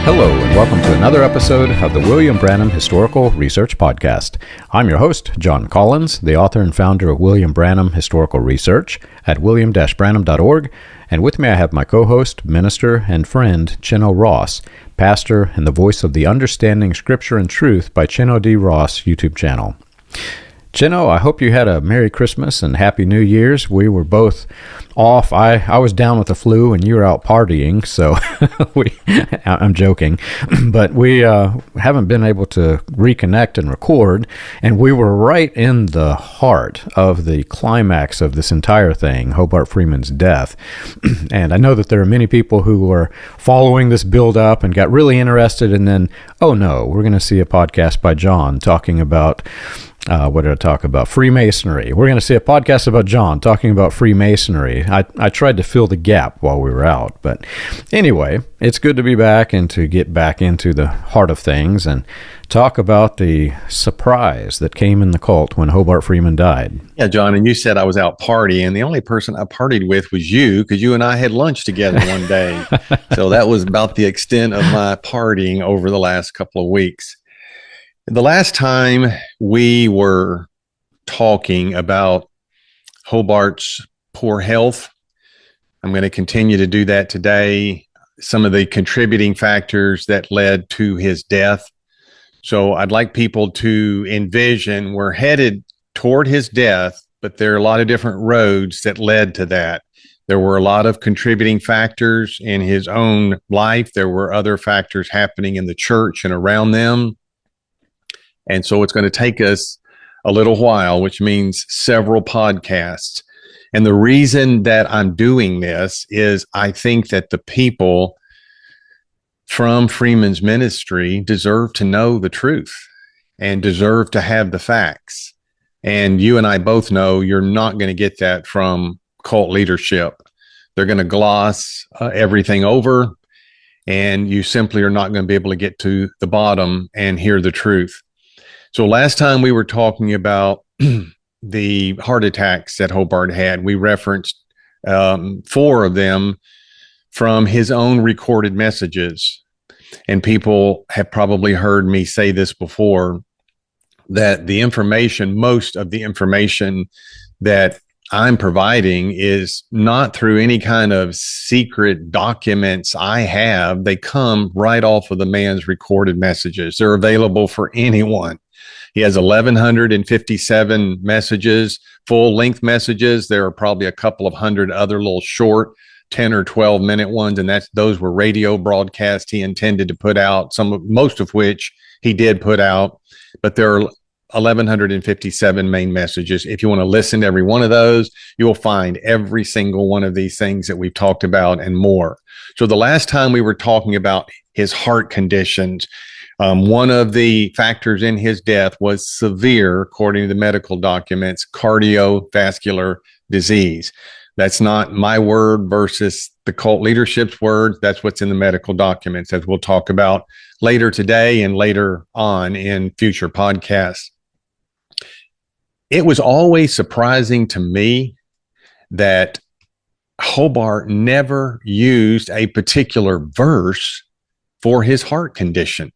Hello, and welcome to another episode of the William Branham Historical Research Podcast. I'm your host, John Collins, the author and founder of William Branham Historical Research at william-branham.org, and with me I have my co-host, minister, and friend, Chino Ross, pastor and the voice of the Understanding Scripture and Truth by Chino D. Ross YouTube channel. Chino, I hope you had a Merry Christmas and Happy New Year's. We were both off. I was down with the flu and you were out partying, so I'm joking. But we haven't been able to reconnect and record, and we were right in the heart of the climax of this entire thing, Hobart Freeman's death. And I know that there are many people who were following this build-up and got really interested, and then, oh no, we're going to see a podcast by John talking about what did I talk about? Freemasonry. We're going to see a podcast about John talking about Freemasonry. I tried to fill the gap while we were out. But anyway, it's good to be back and to get back into the heart of things and talk about the surprise that came in the cult when Hobart Freeman died. Yeah, John, and you said I was out partying, and the only person I partied with was you, because you and I had lunch together one day. So that was about the extent of my partying over the last couple of weeks. The last time we were talking about Hobart's poor health, I'm going to continue to do that today, some of the contributing factors that led to his death. So I'd like people to envision we're headed toward his death, but there are a lot of different roads that led to that. There were a lot of contributing factors in his own life. There were other factors happening in the church and around them. And so it's going to take us a little while, which means several podcasts. And the reason that I'm doing this is I think that the people from Freeman's ministry deserve to know the truth and deserve to have the facts. And you and I both know you're not going to get that from cult leadership. They're going to gloss everything over, and you simply are not going to be able to get to the bottom and hear the truth. So last time we were talking about the heart attacks that Hobart had. We referenced 4 of them from his own recorded messages. And people have probably heard me say this before, that the information, most of the information that I'm providing is not through any kind of secret documents I have. They come right off of the man's recorded messages. They're available for anyone. He has 1,157 messages, full-length messages. There are probably a couple of hundred other little short 10 or 12-minute ones, and those were radio broadcasts he intended to put out, most of which he did put out. But there are 1,157 main messages. If you want to listen to every one of those, you will find every single one of these things that we've talked about and more. So the last time we were talking about his heart conditions, one of the factors in his death was severe, according to the medical documents, cardiovascular disease. That's not my word versus the cult leadership's word. That's what's in the medical documents, as we'll talk about later today and later on in future podcasts. It was always surprising to me that Hobart never used a particular verse for his heart condition.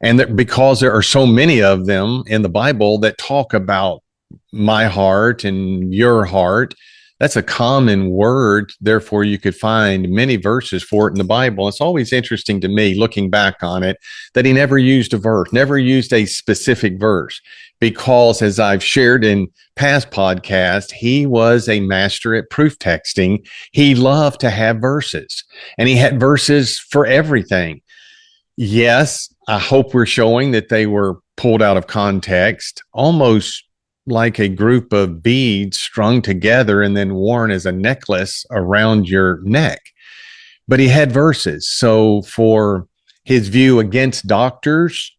And that because there are so many of them in the Bible that talk about my heart and your heart, that's a common word. Therefore, you could find many verses for it in the Bible. It's always interesting to me, looking back on it, that he never used a verse, never used a specific verse, because as I've shared in past podcasts, he was a master at proof texting. He loved to have verses, and he had verses for everything. Yes, I hope we're showing that they were pulled out of context, almost like a group of beads strung together and then worn as a necklace around your neck. But he had verses. So for his view against doctors,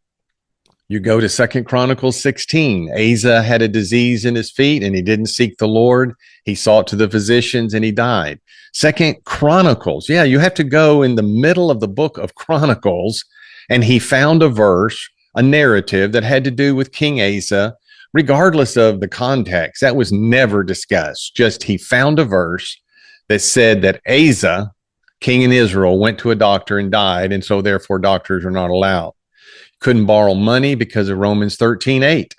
you go to 2 Chronicles 16. Asa had a disease in his feet and he didn't seek the Lord. He sought to the physicians and he died. 2 Chronicles. Yeah, you have to go in the middle of the book of Chronicles, and he found a verse, a narrative that had to do with King Asa, regardless of the context. That was never discussed. Just he found a verse that said that Asa king in Israel went to a doctor and died, and so therefore doctors are not allowed. Couldn't borrow money because of Romans 13:8.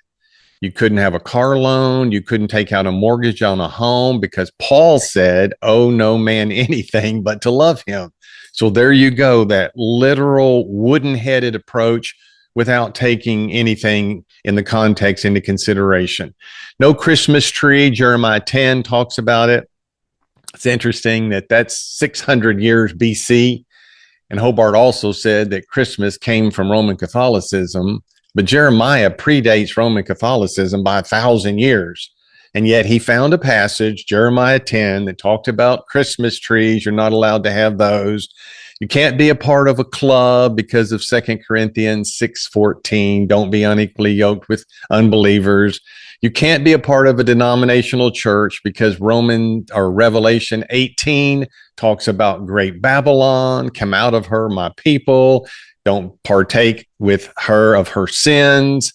You couldn't have a car loan. You couldn't take out a mortgage on a home because Paul said, owe no man anything but to love him. So there you go, that literal wooden-headed approach without taking anything in the context into consideration. No Christmas tree. Jeremiah 10 talks about it. It's interesting that that's 600 years BC. And Hobart also said that Christmas came from Roman Catholicism, but Jeremiah predates Roman Catholicism by 1,000 years. And yet he found a passage, Jeremiah 10, that talked about Christmas trees. You're not allowed to have those. You can't be a part of a club because of 2 Corinthians 6:14. Don't be unequally yoked with unbelievers. You can't be a part of a denominational church because Revelation 18 talks about great Babylon. Come out of her, my people. Don't partake with her of her sins.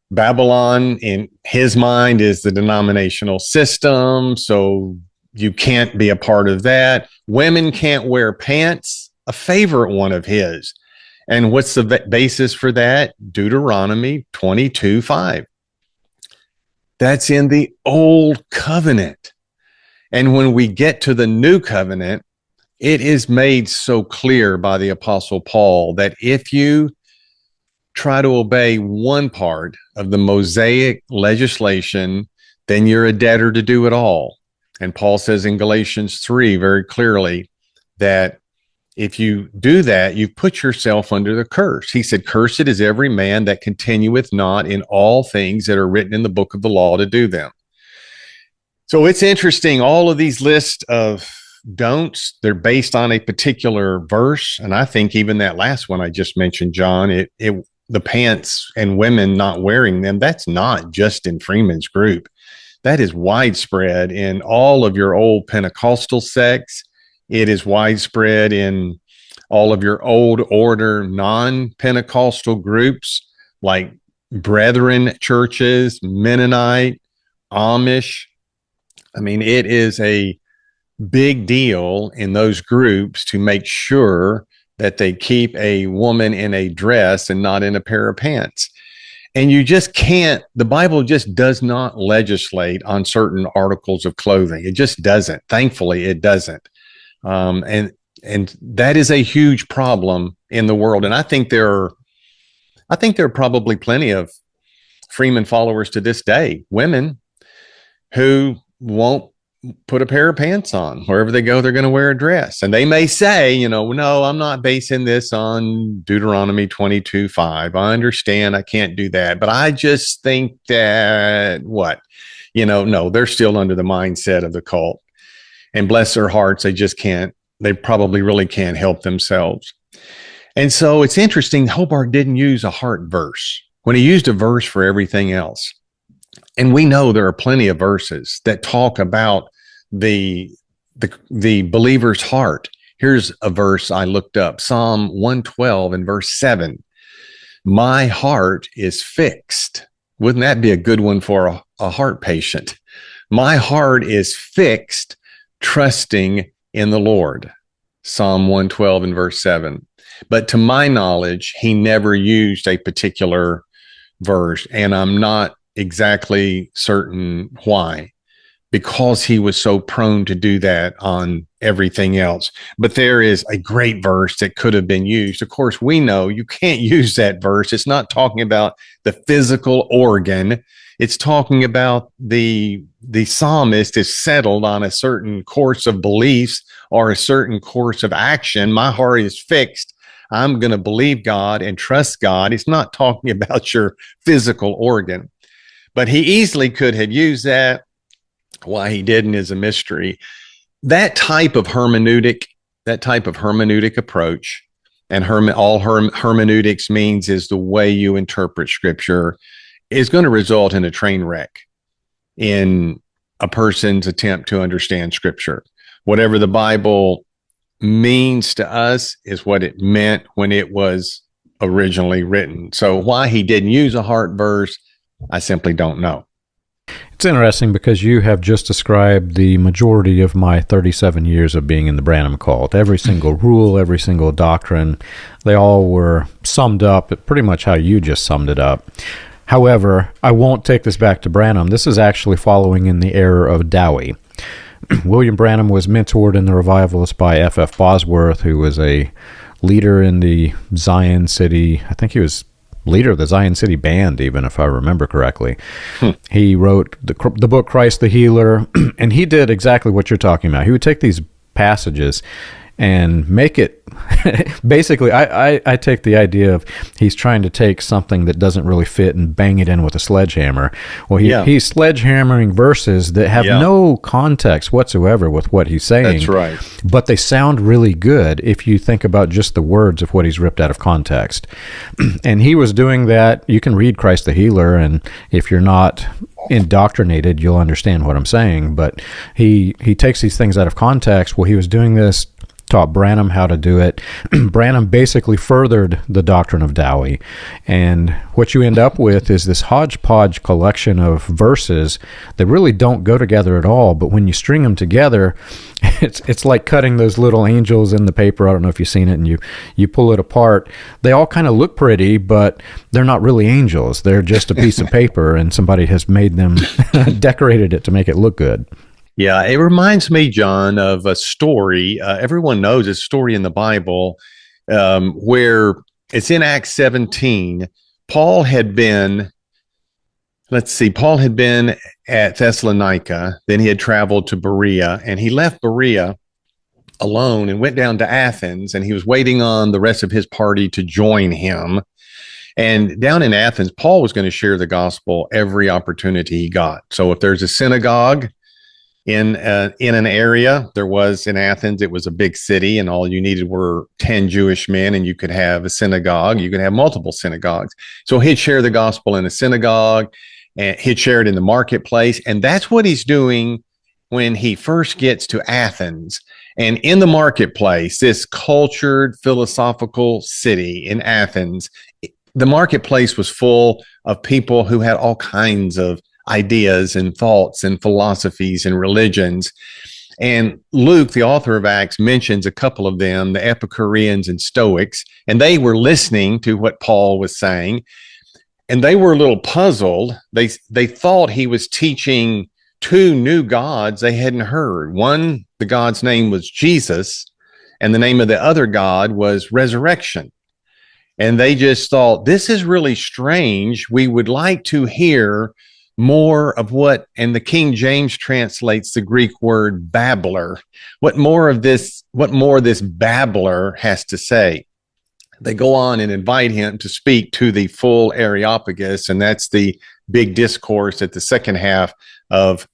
Babylon, in his mind, is the denominational system, so you can't be a part of that. Women can't wear pants, a favorite one of his. And what's the basis for that? Deuteronomy 22:5. That's in the old covenant. And when we get to the new covenant, it is made so clear by the Apostle Paul that if you try to obey one part of the Mosaic legislation, then you're a debtor to do it all. And Paul says in Galatians 3 very clearly that if you do that, you put yourself under the curse. He said, cursed is every man that continueth not in all things that are written in the book of the law to do them. So it's interesting. All of these lists of don'ts, they're based on a particular verse. And I think even that last one I just mentioned, John, the pants and women not wearing them, that's not just in Freeman's group. That is widespread in all of your old Pentecostal sects. It is widespread in all of your old order non-Pentecostal groups like Brethren churches, Mennonite, Amish. I mean, it is a big deal in those groups to make sure that they keep a woman in a dress and not in a pair of pants. And you just can't, the Bible just does not legislate on certain articles of clothing. It just doesn't. Thankfully, it doesn't. And that is a huge problem in the world. And I think there are probably plenty of Freeman followers to this day, women who won't put a pair of pants on. Wherever they go, they're going to wear a dress. And they may say, no, I'm not basing this on Deuteronomy 22:5. I understand I can't do that. But I just think that no, they're still under the mindset of the cult. And bless their hearts, they probably really can't help themselves. And so it's interesting, Hobart didn't use a heart verse when he used a verse for everything else. And we know there are plenty of verses that talk about the believer's heart. Here's a verse I looked up, Psalm 112 and verse 7. My heart is fixed. Wouldn't that be a good one for a heart patient? My heart is fixed, trusting in the Lord. Psalm 112 and verse 7. But to my knowledge, he never used a particular verse, and I'm not exactly certain why, because he was so prone to do that on everything else. But there is a great verse that could have been used. Of course, we know you can't use that verse. It's not talking about the physical organ. It's talking about the psalmist is settled on a certain course of beliefs or a certain course of action. My heart is fixed. I'm going to believe God and trust God. It's not talking about your physical organ. But he easily could have used that. Why he didn't is a mystery. That type of hermeneutic approach, and hermeneutics means is the way you interpret scripture, is going to result in a train wreck in a person's attempt to understand scripture. Whatever the Bible means to us is what it meant when it was originally written. So why he didn't use a heart verse, I simply don't know. It's interesting because you have just described the majority of my 37 years of being in the Branham cult. Every single rule, every single doctrine, they all were summed up at pretty much how you just summed it up. However, I won't take this back to Branham. This is actually following in the era of Dowie. William Branham was mentored in the revivalists by F.F. Bosworth, who was a leader in the Zion City. I think he was leader of the Zion City Band, even, if I remember correctly. He wrote the book Christ the Healer, and he did exactly what you're talking about. He would take these passages and make it basically, I take the idea of he's trying to take something that doesn't really fit and bang it in with a sledgehammer. Well, he's sledgehammering verses that have no context whatsoever with what he's saying. That's right. But they sound really good if you think about just the words of what he's ripped out of context. And he was doing that. You can read Christ the Healer, and if you're not indoctrinated, you'll understand what I'm saying. But he takes these things out of context. Well, he was doing this, taught Branham how to do it. Branham basically furthered the doctrine of Dowie. And what you end up with is this hodgepodge collection of verses that really don't go together at all. But when you string them together, it's like cutting those little angels in the paper. I don't know if you've seen it, and you pull it apart. They all kind of look pretty, but they're not really angels. They're just a piece of paper, and somebody has made them, decorated it to make it look good. Yeah, it reminds me, John, of a story. Everyone knows a story in the Bible where it's in Acts 17. Paul had been at Thessalonica. Then he had traveled to Berea, and he left Berea alone and went down to Athens, and he was waiting on the rest of his party to join him. And down in Athens, Paul was going to share the gospel every opportunity he got. So if there's a synagogue in an area, there was in Athens, it was a big city, and all you needed were 10 Jewish men, and you could have a synagogue. You could have multiple synagogues. So he'd share the gospel in a synagogue, and he'd share it in the marketplace. And that's what he's doing when he first gets to Athens. And in the marketplace, this cultured, philosophical city in Athens, the marketplace was full of people who had all kinds of ideas and thoughts and philosophies and religions. And Luke, the author of Acts, mentions a couple of them, the Epicureans and Stoics, and they were listening to what Paul was saying, and they were a little puzzled. They thought he was teaching two new gods they hadn't heard. One, the god's name was Jesus, and the name of the other god was resurrection. And they just thought, this is really strange. We would like to hear more of what, and the King James translates the Greek word babbler. What more this babbler has to say. They go on and invite him to speak to the full Areopagus, and that's the big discourse that the second half of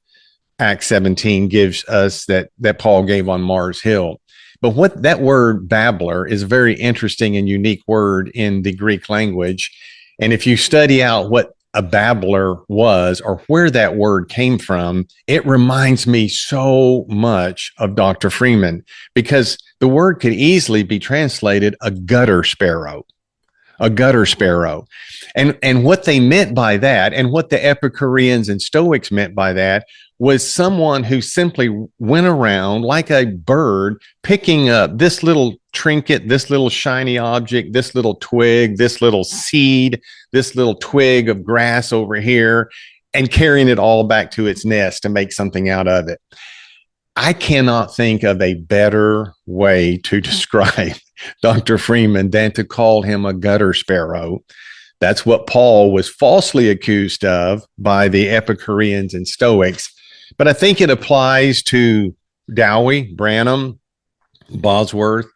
Acts 17 gives us that Paul gave on Mars Hill. But what that word babbler is a very interesting and unique word in the Greek language. And if you study out what a babbler was, or where that word came from, it reminds me so much of Dr. Freeman, because the word could easily be translated a gutter sparrow. A gutter sparrow. And what they meant by that, and what the Epicureans and Stoics meant by that, was someone who simply went around like a bird, picking up this little trinket, this little shiny object, this little twig, this little seed, this little twig of grass over here, and carrying it all back to its nest to make something out of it. I cannot think of a better way to describe Dr. Freeman than to call him a gutter sparrow. That's what Paul was falsely accused of by the Epicureans and Stoics. But I think it applies to Dowie, Branham, Bosworth,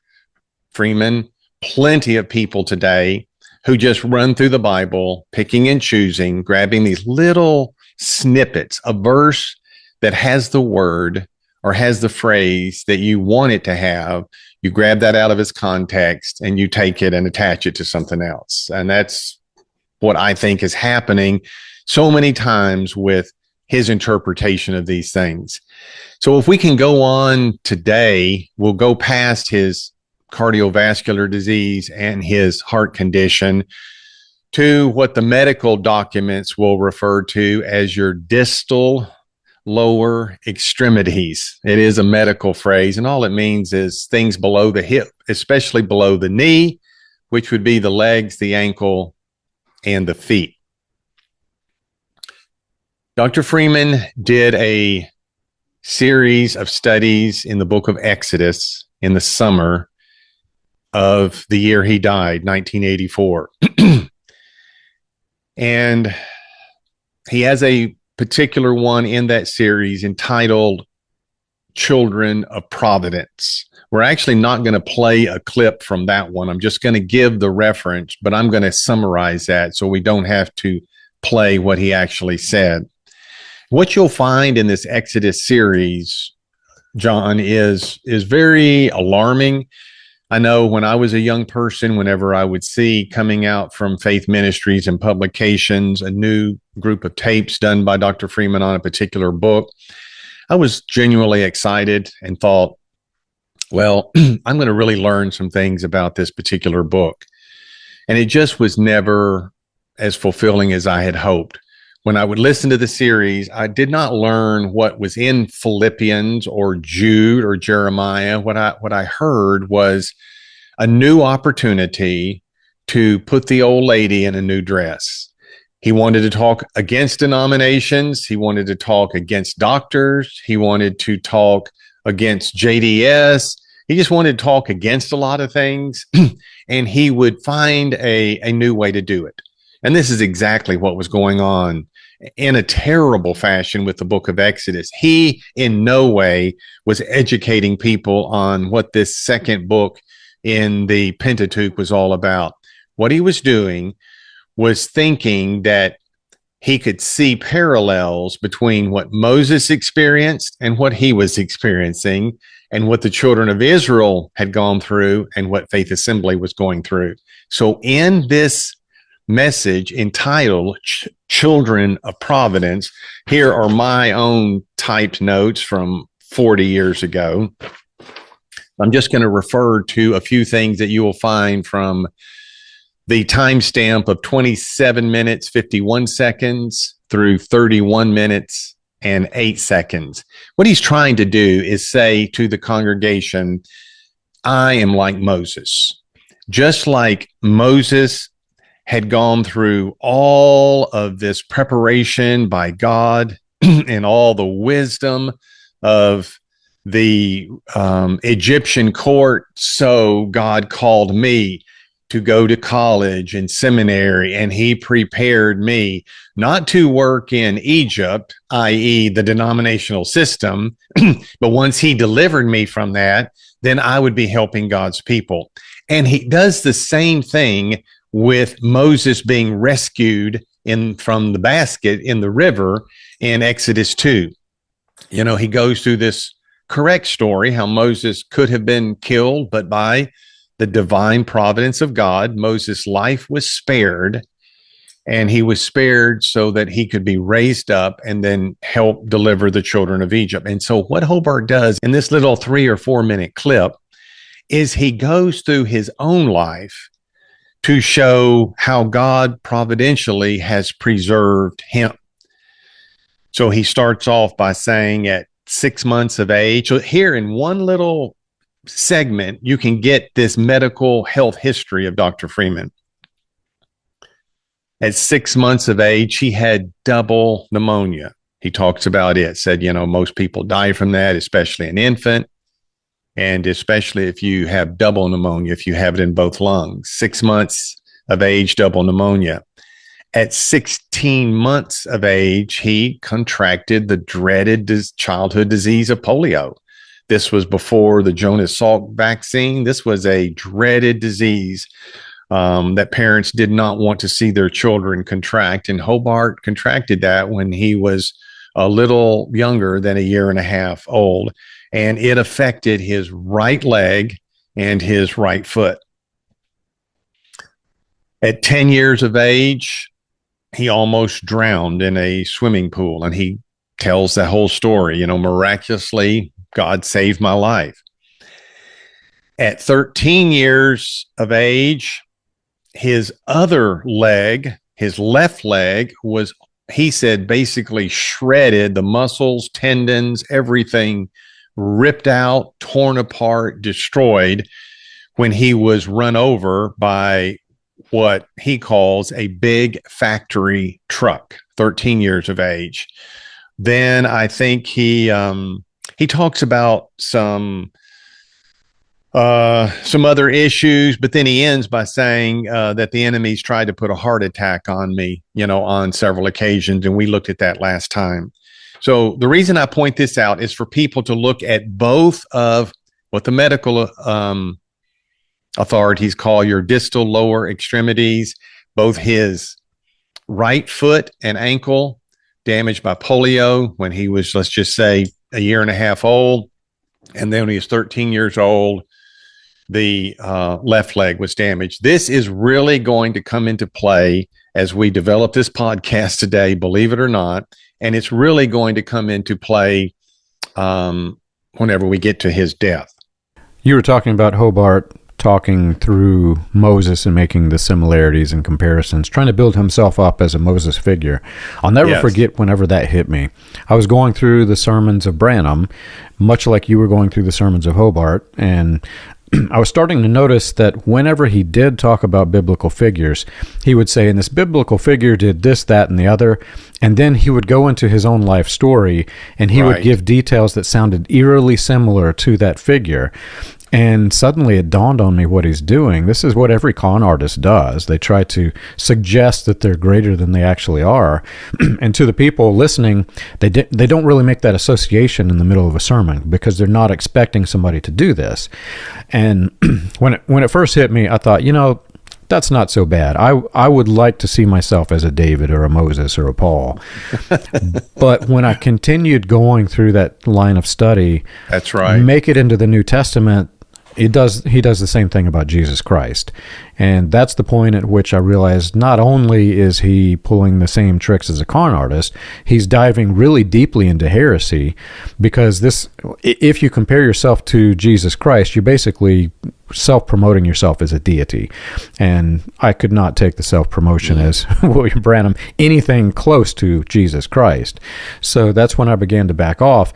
Freeman, plenty of people today who just run through the Bible, picking and choosing, grabbing these little snippets, a verse that has the word or has the phrase that you want it to have. You grab that out of its context and you take it and attach it to something else. And that's what I think is happening so many times with his interpretation of these things. So if we can go on today, we'll go past his cardiovascular disease and his heart condition. to what the medical documents will refer to as your distal lower extremities. It is a medical phrase, and all it means is things below the hip, especially below the knee, which would be the legs, the ankle, and the feet. Dr. Freeman did a series of studies in the book of Exodus in the summer of the year he died, 1984. And he has a particular one in that series entitled Children of Providence. We're actually not going to play a clip from that one. I'm just going to give the reference, but I'm going to summarize that so we don't have to play what he actually said. What you'll find in this Exodus series, John, is very alarming. I know when I was a young person, whenever I would see coming out from Faith Ministries and publications, a new group of tapes done by Dr. Freeman on a particular book, I was genuinely excited and thought, well, I'm going to really learn some things about this particular book. And it just was never as fulfilling as I had hoped. When I would listen to the series, I did not learn what was in Philippians or Jude or Jeremiah. What I heard was a new opportunity to put the old lady in a new dress. He wanted to talk against denominations. He wanted to talk against doctors. He wanted to talk against JDS. He just wanted to talk against a lot of things, and he would find a new way to do it. And this is exactly what was going on in a terrible fashion with the book of Exodus. He in no way was educating people on what this second book in the Pentateuch was all about. What he was doing was thinking that he could see parallels between what Moses experienced and what he was experiencing, and what the children of Israel had gone through and what Faith Assembly was going through. So in this message entitled Children of Providence, here are my own typed notes from 40 years ago. I'm just going to refer to a few things that you will find from the timestamp of 27 minutes, 51 seconds through 31 minutes and 8 seconds. What he's trying to do is say to the congregation, I am like Moses. Just like Moses had gone through all of this preparation by God and all the wisdom of the Egyptian court, so God called me to go to college and seminary, and he prepared me not to work in Egypt, i.e. the denominational system, but once he delivered me from that, then I would be helping God's people. And he does the same thing with Moses being rescued from the basket in the river in Exodus 2. You know, he goes through this correct story, how Moses could have been killed, but by the divine providence of God, Moses' life was spared, and he was spared so that he could be raised up and then help deliver the children of Egypt. And so what Hobart does in this little 3 or 4 minute clip is he goes through his own life to show how God providentially has preserved him. So he starts off by saying at 6 months of age, so here in one little segment, you can get this medical health history of Dr. Freeman. At 6 months of age, he had double pneumonia. He talks about it, said, you know, most people die from that, especially an infant, and especially if you have double pneumonia, if you have it in both lungs. 6 months of age, double pneumonia. At 16 months of age, he contracted the dreaded childhood disease of polio. This was before the Jonas Salk vaccine. This was a dreaded disease that parents did not want to see their children contract. And Hobart contracted that when he was a little younger than a year and a half old. And it affected his right leg and his right foot. At 10 years of age, he almost drowned in a swimming pool. And he tells that whole story, you know, miraculously, God saved my life. At 13 years of age, his other leg, his left leg, was, he said, basically shredded, the muscles, tendons, everything ripped out, torn apart, destroyed when he was run over by what he calls a big factory truck, 13 years of age. Then I think he talks about some other issues, but then he ends by saying that the enemies tried to put a heart attack on me, on several occasions, and we looked at that last time. So the reason I point this out is for people to look at both of what the medical authorities call your distal lower extremities, both his right foot and ankle damaged by polio when he was, let's just say, a year and a half old, and then when he was 13 years old, the left leg was damaged. This is really going to come into play as we develop this podcast today, believe it or not, and it's really going to come into play whenever we get to his death. You were talking about Hobart talking through Moses and making the similarities and comparisons, trying to build himself up as a Moses figure. I'll never forget whenever that hit me. I was going through the sermons of Branham, much like you were going through the sermons of Hobart, and I was starting to notice that whenever he did talk about biblical figures, he would say, and this biblical figure did this, that, and the other, and then he would go into his own life story, and he would give details that sounded eerily similar to that figure. And suddenly it dawned on me what he's doing. This is what every con artist does. They try to suggest that they're greater than they actually are. And to the people listening, they don't really make that association in the middle of a sermon because they're not expecting somebody to do this. And when it first hit me, I thought, that's not so bad. I would like to see myself as a David or a Moses or a Paul. But when I continued going through that line of study, that's right, make it into the New Testament, he does the same thing about Jesus Christ. And that's the point at which I realized not only is he pulling the same tricks as a con artist, he's diving really deeply into heresy, because if you compare yourself to Jesus Christ, you're basically self-promoting yourself as a deity. And I could not take the self-promotion as William Branham anything close to Jesus Christ. So that's when I began to back off.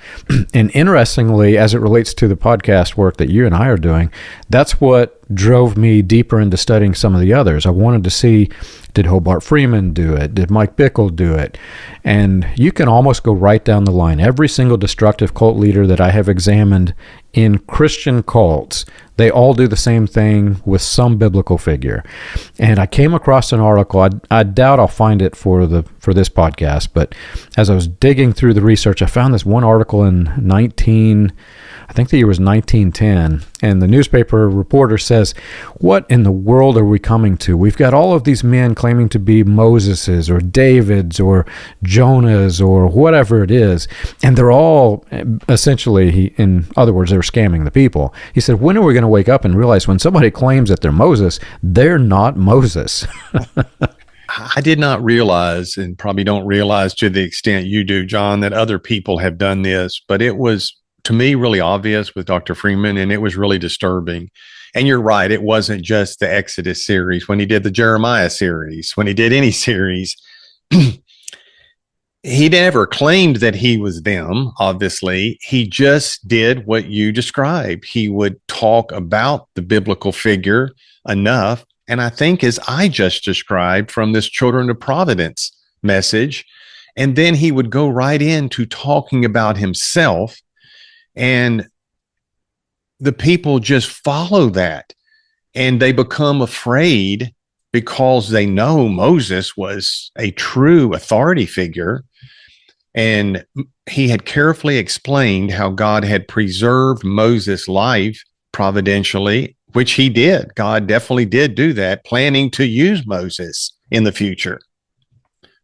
And interestingly, as it relates to the podcast work that you and I are doing, that's what drove me deeper into studying some of the others. I wanted to see, did Hobart Freeman do it? Did Mike Bickle do it? And you can almost go right down the line. Every single destructive cult leader that I have examined in Christian cults, they all do the same thing with some biblical figure. And I came across an article. I doubt I'll find it for this podcast, but as I was digging through the research, I found this one article in I think the year was 1910, and the newspaper reporter says, what in the world are we coming to? We've got all of these men claiming to be Moseses or Davids or Jonahs or whatever it is, and they're all essentially, in other words, they're scamming the people. He said, when are we going to wake up and realize when somebody claims that they're Moses, they're not Moses? I did not realize, and probably don't realize to the extent you do, John, that other people have done this, but it was, to me, really obvious with Dr. Freeman, and it was really disturbing. And you're right, it wasn't just the Exodus series. When he did the Jeremiah series, when he did any series, he never claimed that he was them, obviously. He just did what you described. He would talk about the biblical figure enough, and I think, as I just described from this Children of Providence message, and then he would go right into talking about himself, and the people just follow that, and they become afraid because they know Moses was a true authority figure. And he had carefully explained how God had preserved Moses' life providentially, which he did. God definitely did do that, planning to use Moses in the future.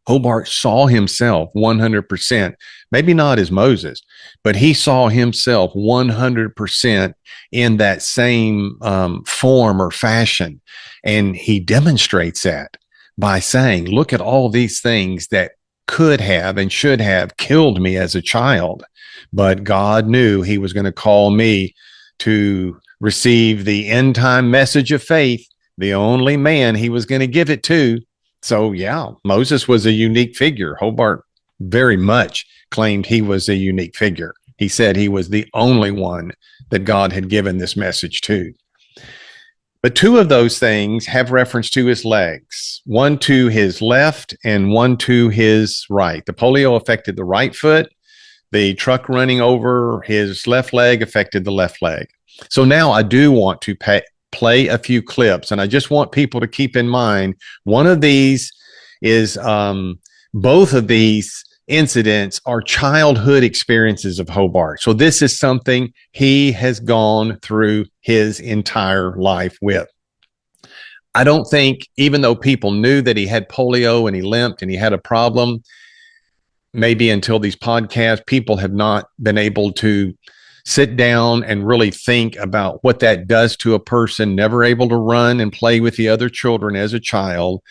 Hobart saw himself 100%, maybe not as Moses, but he saw himself 100% in that same form or fashion. And he demonstrates that by saying, look at all these things that could have and should have killed me as a child, but God knew he was going to call me to receive the end time message of faith the only man he was going to give it to. So, yeah, Moses was a unique figure. Hobart very much claimed he was a unique figure. He said he was the only one that God had given this message to. But two of those things have reference to his legs, one to his left and one to his right. The polio affected the right foot. The truck running over his left leg affected the left leg. So now I do want to play a few clips, and I just want people to keep in mind, one of these is both of these incidents are childhood experiences of Hobart. So this is something he has gone through his entire life with. I don't think, even though people knew that he had polio and he limped and he had a problem, maybe until these podcasts, people have not been able to sit down and really think about what that does to a person, never able to run and play with the other children as a child,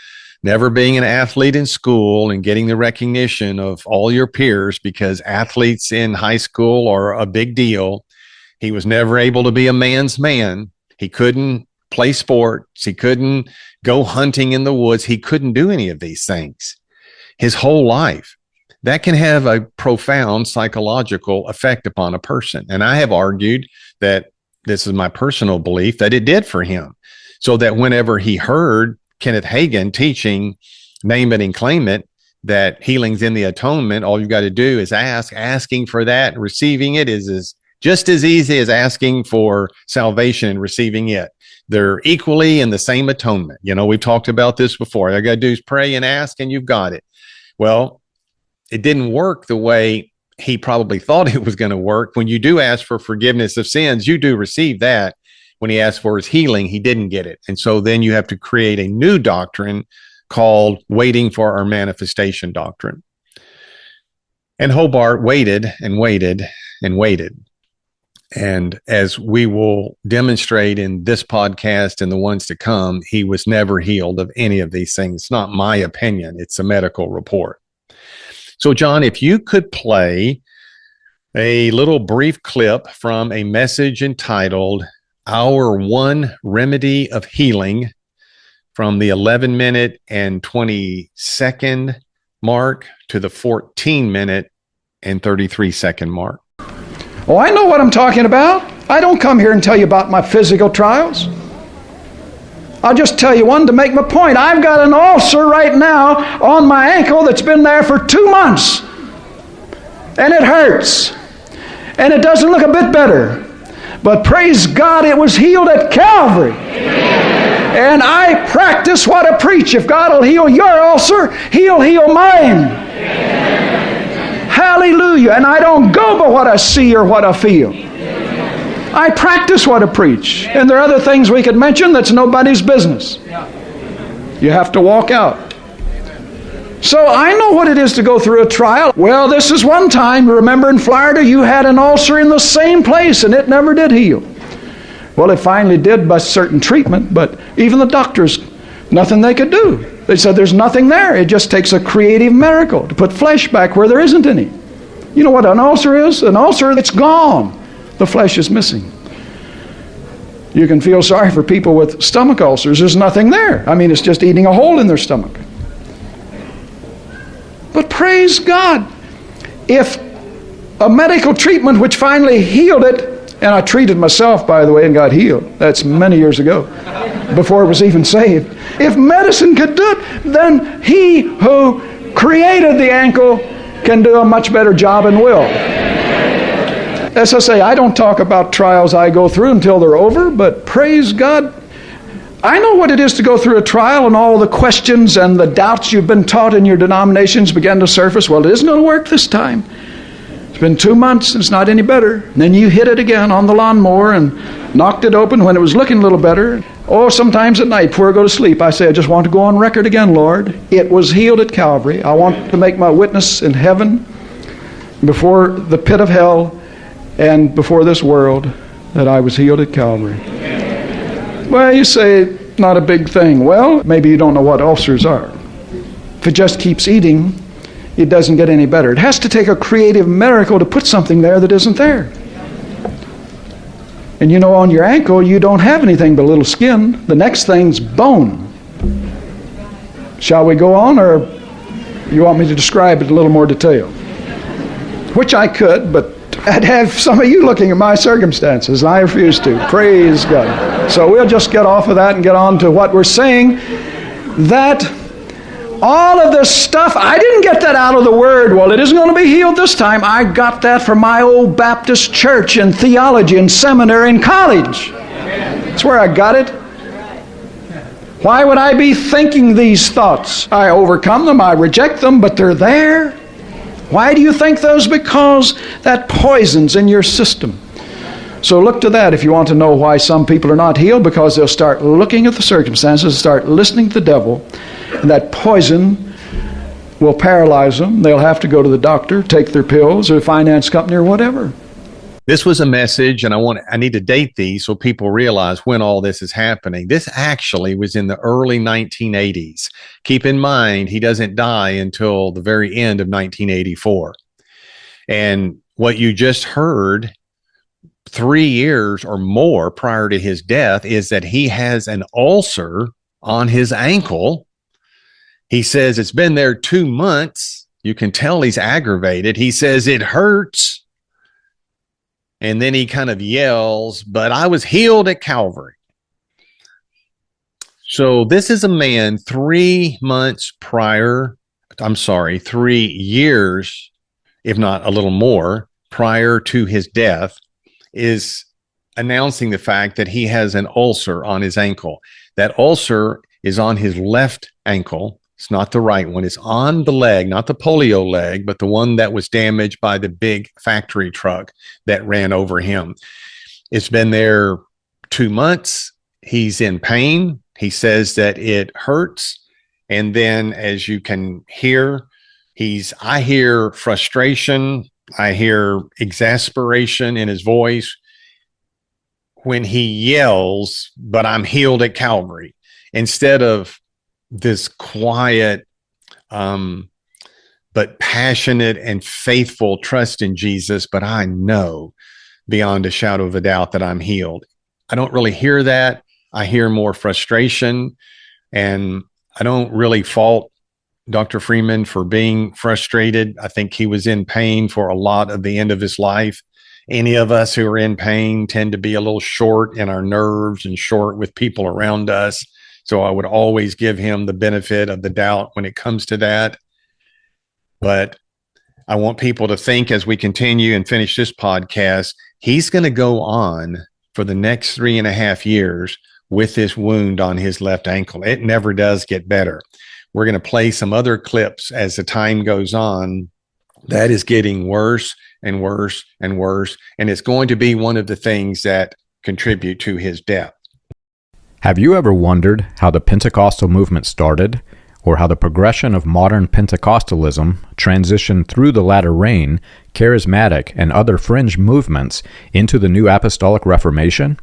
never being an athlete in school and getting the recognition of all your peers, because athletes in high school are a big deal. He was never able to be a man's man. He couldn't play sports. He couldn't go hunting in the woods. He couldn't do any of these things his whole life. That can have a profound psychological effect upon a person. And I have argued that, this is my personal belief, that it did for him. So that whenever he heard Kenneth Hagin teaching, name it and claim it, that healing's in the atonement, all you've got to do is ask. Asking for that and receiving it is just as easy as asking for salvation and receiving it. They're equally in the same atonement. You know, we've talked about this before. All you got to do is pray and ask, and you've got it. Well, it didn't work the way he probably thought it was going to work. When you do ask for forgiveness of sins, you do receive that. When he asked for his healing, he didn't get it. And so then you have to create a new doctrine called waiting for our manifestation doctrine. And Hobart waited and waited and waited. And as we will demonstrate in this podcast and the ones to come, he was never healed of any of these things. It's not my opinion. It's a medical report. So, John, if you could play a little brief clip from a message entitled Our One Remedy of Healing, from the 11-minute and 20-second mark to the 14-minute and 33-second mark. Oh, I know what I'm talking about. I don't come here and tell you about my physical trials. I'll just tell you one to make my point. I've got an ulcer right now on my ankle that's been there for 2 months. And it hurts. And it doesn't look a bit better. But praise God, it was healed at Calvary. And I practice what I preach. If God will heal your ulcer, He'll heal mine. Hallelujah. And I don't go by what I see or what I feel. I practice what I preach. And there are other things we could mention that's nobody's business. You have to walk out. So I know what it is to go through a trial. Well, this is one time. Remember in Florida, you had an ulcer in the same place and it never did heal. Well, it finally did by certain treatment, but even the doctors, nothing they could do. They said there's nothing there. It just takes a creative miracle to put flesh back where there isn't any. You know what an ulcer is? An ulcer, it's gone. The flesh is missing. You can feel sorry for people with stomach ulcers. There's nothing there. I mean, it's just eating a hole in their stomach. But praise God, if a medical treatment which finally healed it, and I treated myself, by the way, and got healed. That's many years ago, before I was even saved. If medicine could do it, then He who created the ankle can do a much better job and will. As I say, I don't talk about trials I go through until they're over, but praise God, I know what it is to go through a trial and all the questions and the doubts you've been taught in your denominations begin to surface. Well, it isn't going to work this time. It's been 2 months and it's not any better. And then you hit it again on the lawnmower and knocked it open when it was looking a little better. Oh, sometimes at night before I go to sleep, I say, I just want to go on record again, Lord. It was healed at Calvary. I want to make my witness in heaven, before the pit of hell, and before this world, that I was healed at Calvary. Well, you say, not a big thing. Well, maybe you don't know what ulcers are. If it just keeps eating, it doesn't get any better. It has to take a creative miracle to put something there that isn't there. And you know, on your ankle, you don't have anything but a little skin. The next thing's bone. Shall we go on, or you want me to describe it in a little more detail? Which I could, but I'd have some of you looking at my circumstances, and I refuse to. Praise God. So we'll just get off of that and get on to what we're saying, that all of this stuff, I didn't get that out of the Word. Well, it isn't going to be healed this time. I got that from my old Baptist church and theology and seminary and college. That's where I got it. Why would I be thinking these thoughts? I overcome them, I reject them, but they're there. Why do you think those? Because that poison's in your system. So look to that if you want to know why some people are not healed, because they'll start looking at the circumstances, start listening to the devil, and that poison will paralyze them. They'll have to go to the doctor, take their pills, or a finance company, or whatever. This was a message, and I need to date these so people realize when all this is happening. This actually was in the early 1980s. Keep in mind, he doesn't die until the very end of 1984. And what you just heard 3 years or more prior to his death is that he has an ulcer on his ankle. He says it's been there 2 months. You can tell he's aggravated. He says it hurts. And then he kind of yells, but I was healed at Calvary. So this is a man 3 years, if not a little more, prior to his death, is announcing the fact that he has an ulcer on his ankle. That ulcer is on his left ankle. It's not the right one. It's on the leg, not the polio leg, but the one that was damaged by the big factory truck that ran over him. It's been there 2 months. He's in pain. He says that it hurts. And then, as you can hear, I hear frustration. I hear exasperation in his voice when he yells, but I'm healed at Calvary, instead of this quiet, but passionate and faithful trust in Jesus. But I know beyond a shadow of a doubt that I'm healed. I don't really hear that. I hear more frustration, and I don't really fault Dr. Freeman for being frustrated. I think he was in pain for a lot of the end of his life. Any of us who are in pain tend to be a little short in our nerves and short with people around us. So I would always give him the benefit of the doubt when it comes to that. But I want people to think, as we continue and finish this podcast, he's going to go on for the next 3.5 years with this wound on his left ankle. It never does get better. We're going to play some other clips as the time goes on. That is getting worse and worse and worse. And it's going to be one of the things that contribute to his death. Have you ever wondered how the Pentecostal movement started, or how the progression of modern Pentecostalism transitioned through the latter rain, charismatic, and other fringe movements into the New Apostolic Reformation?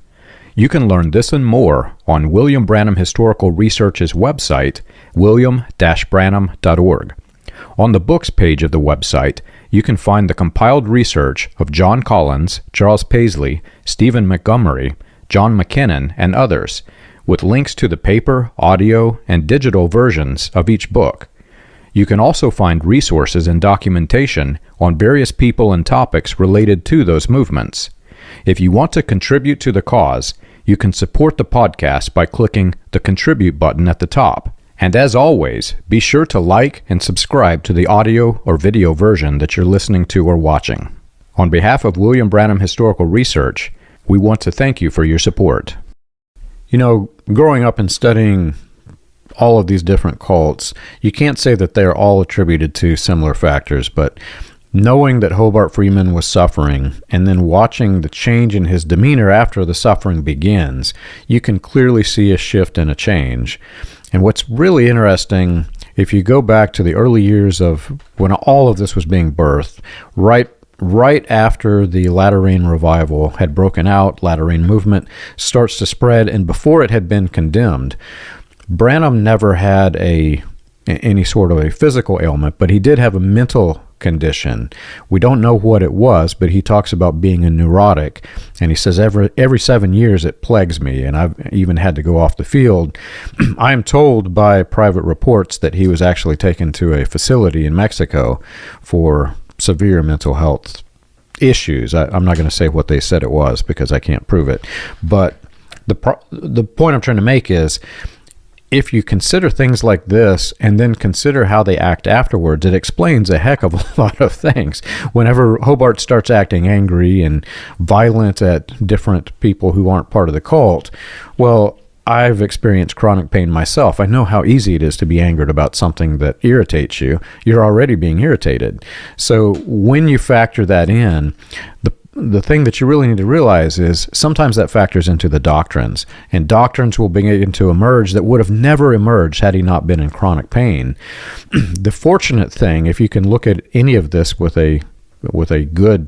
You can learn this and more on William Branham Historical Research's website, william-branham.org. On the books page of the website, you can find the compiled research of John Collins, Charles Paisley, Stephen Montgomery, John McKinnon, and others, with links to the paper, audio, and digital versions of each book. You can also find resources and documentation on various people and topics related to those movements. If you want to contribute to the cause, you can support the podcast by clicking the Contribute button at the top. And as always, be sure to like and subscribe to the audio or video version that you're listening to or watching. On behalf of William Branham Historical Research, we want to thank you for your support. You know, growing up and studying all of these different cults, you can't say that they're all attributed to similar factors, but knowing that Hobart Freeman was suffering and then watching the change in his demeanor after the suffering begins, you can clearly see a shift and a change. And what's really interesting, if you go back to the early years of when all of this was being birthed, right after the Latter Rain revival had broken out, Latter Rain movement starts to spread, and before it had been condemned, Branham never had a any sort of a physical ailment, but he did have a mental condition. We don't know what it was, but he talks about being a neurotic, and he says every 7 years it plagues me, and I've even had to go off the field. I am told by private reports that he was actually taken to a facility in Mexico for severe mental health issues. I'm not going to say what they said it was because I can't prove it, but the point I'm trying to make is, if you consider things like this and then consider how they act afterwards, it explains a heck of a lot of things. Whenever Hobart starts acting angry and violent at different people who aren't part of the cult, well, I've experienced chronic pain myself. I know how easy it is to be angered about something that irritates you. You're already being irritated. So when you factor that in, the thing that you really need to realize is sometimes that factors into the doctrines, and doctrines will begin to emerge that would have never emerged had he not been in chronic pain. The fortunate thing, if you can look at any of this with a good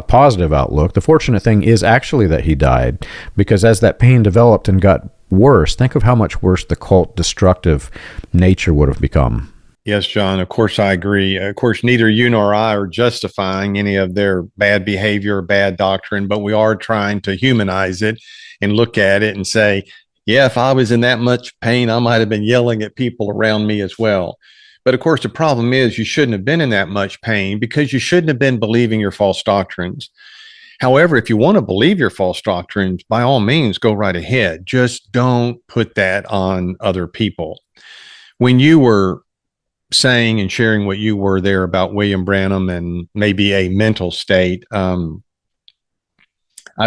positive outlook, the fortunate thing is actually that he died, because as that pain developed and got worse, think of how much worse the cult destructive nature would have become. Yes, John, of course, I agree. Of course, neither you nor I are justifying any of their bad behavior or bad doctrine, but we are trying to humanize it and look at it and say, yeah, if I was in that much pain, I might have been yelling at people around me as well. But of course, the problem is you shouldn't have been in that much pain because you shouldn't have been believing your false doctrines. However, if you want to believe your false doctrines, by all means, go right ahead. Just don't put that on other people. When you were saying and sharing what you were there about William Branham and maybe a mental state, I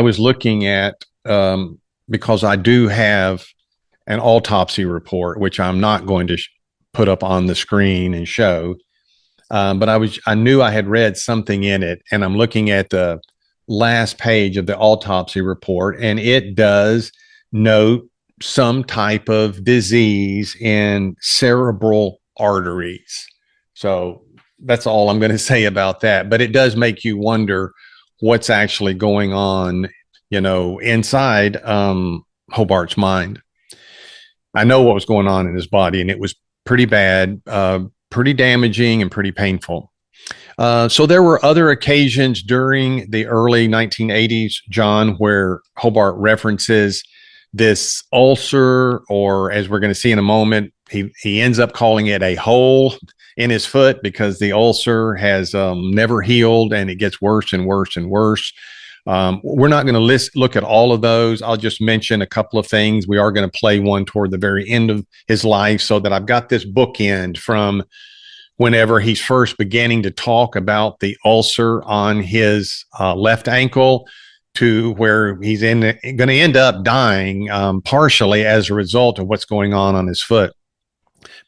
was looking at, because I do have an autopsy report, which I'm not going to put up on the screen and show, but I knew I had read something in it, and I'm looking at the last page of the autopsy report, and it does note some type of disease in cerebral arteries. So that's all I'm going to say about that. But it does make you wonder what's actually going on, inside Hobart's mind. I know what was going on in his body, and it was pretty bad, pretty damaging, and pretty painful. So there were other occasions during the early 1980s, John, where Hobart references this ulcer, or as we're going to see in a moment, he ends up calling it a hole in his foot because the ulcer has never healed, and it gets worse and worse and worse. We're not going to look at all of those. I'll just mention a couple of things. We are going to play one toward the very end of his life, so that I've got this bookend from whenever he's first beginning to talk about the ulcer on his left ankle to where he's going to end up dying partially as a result of what's going on his foot.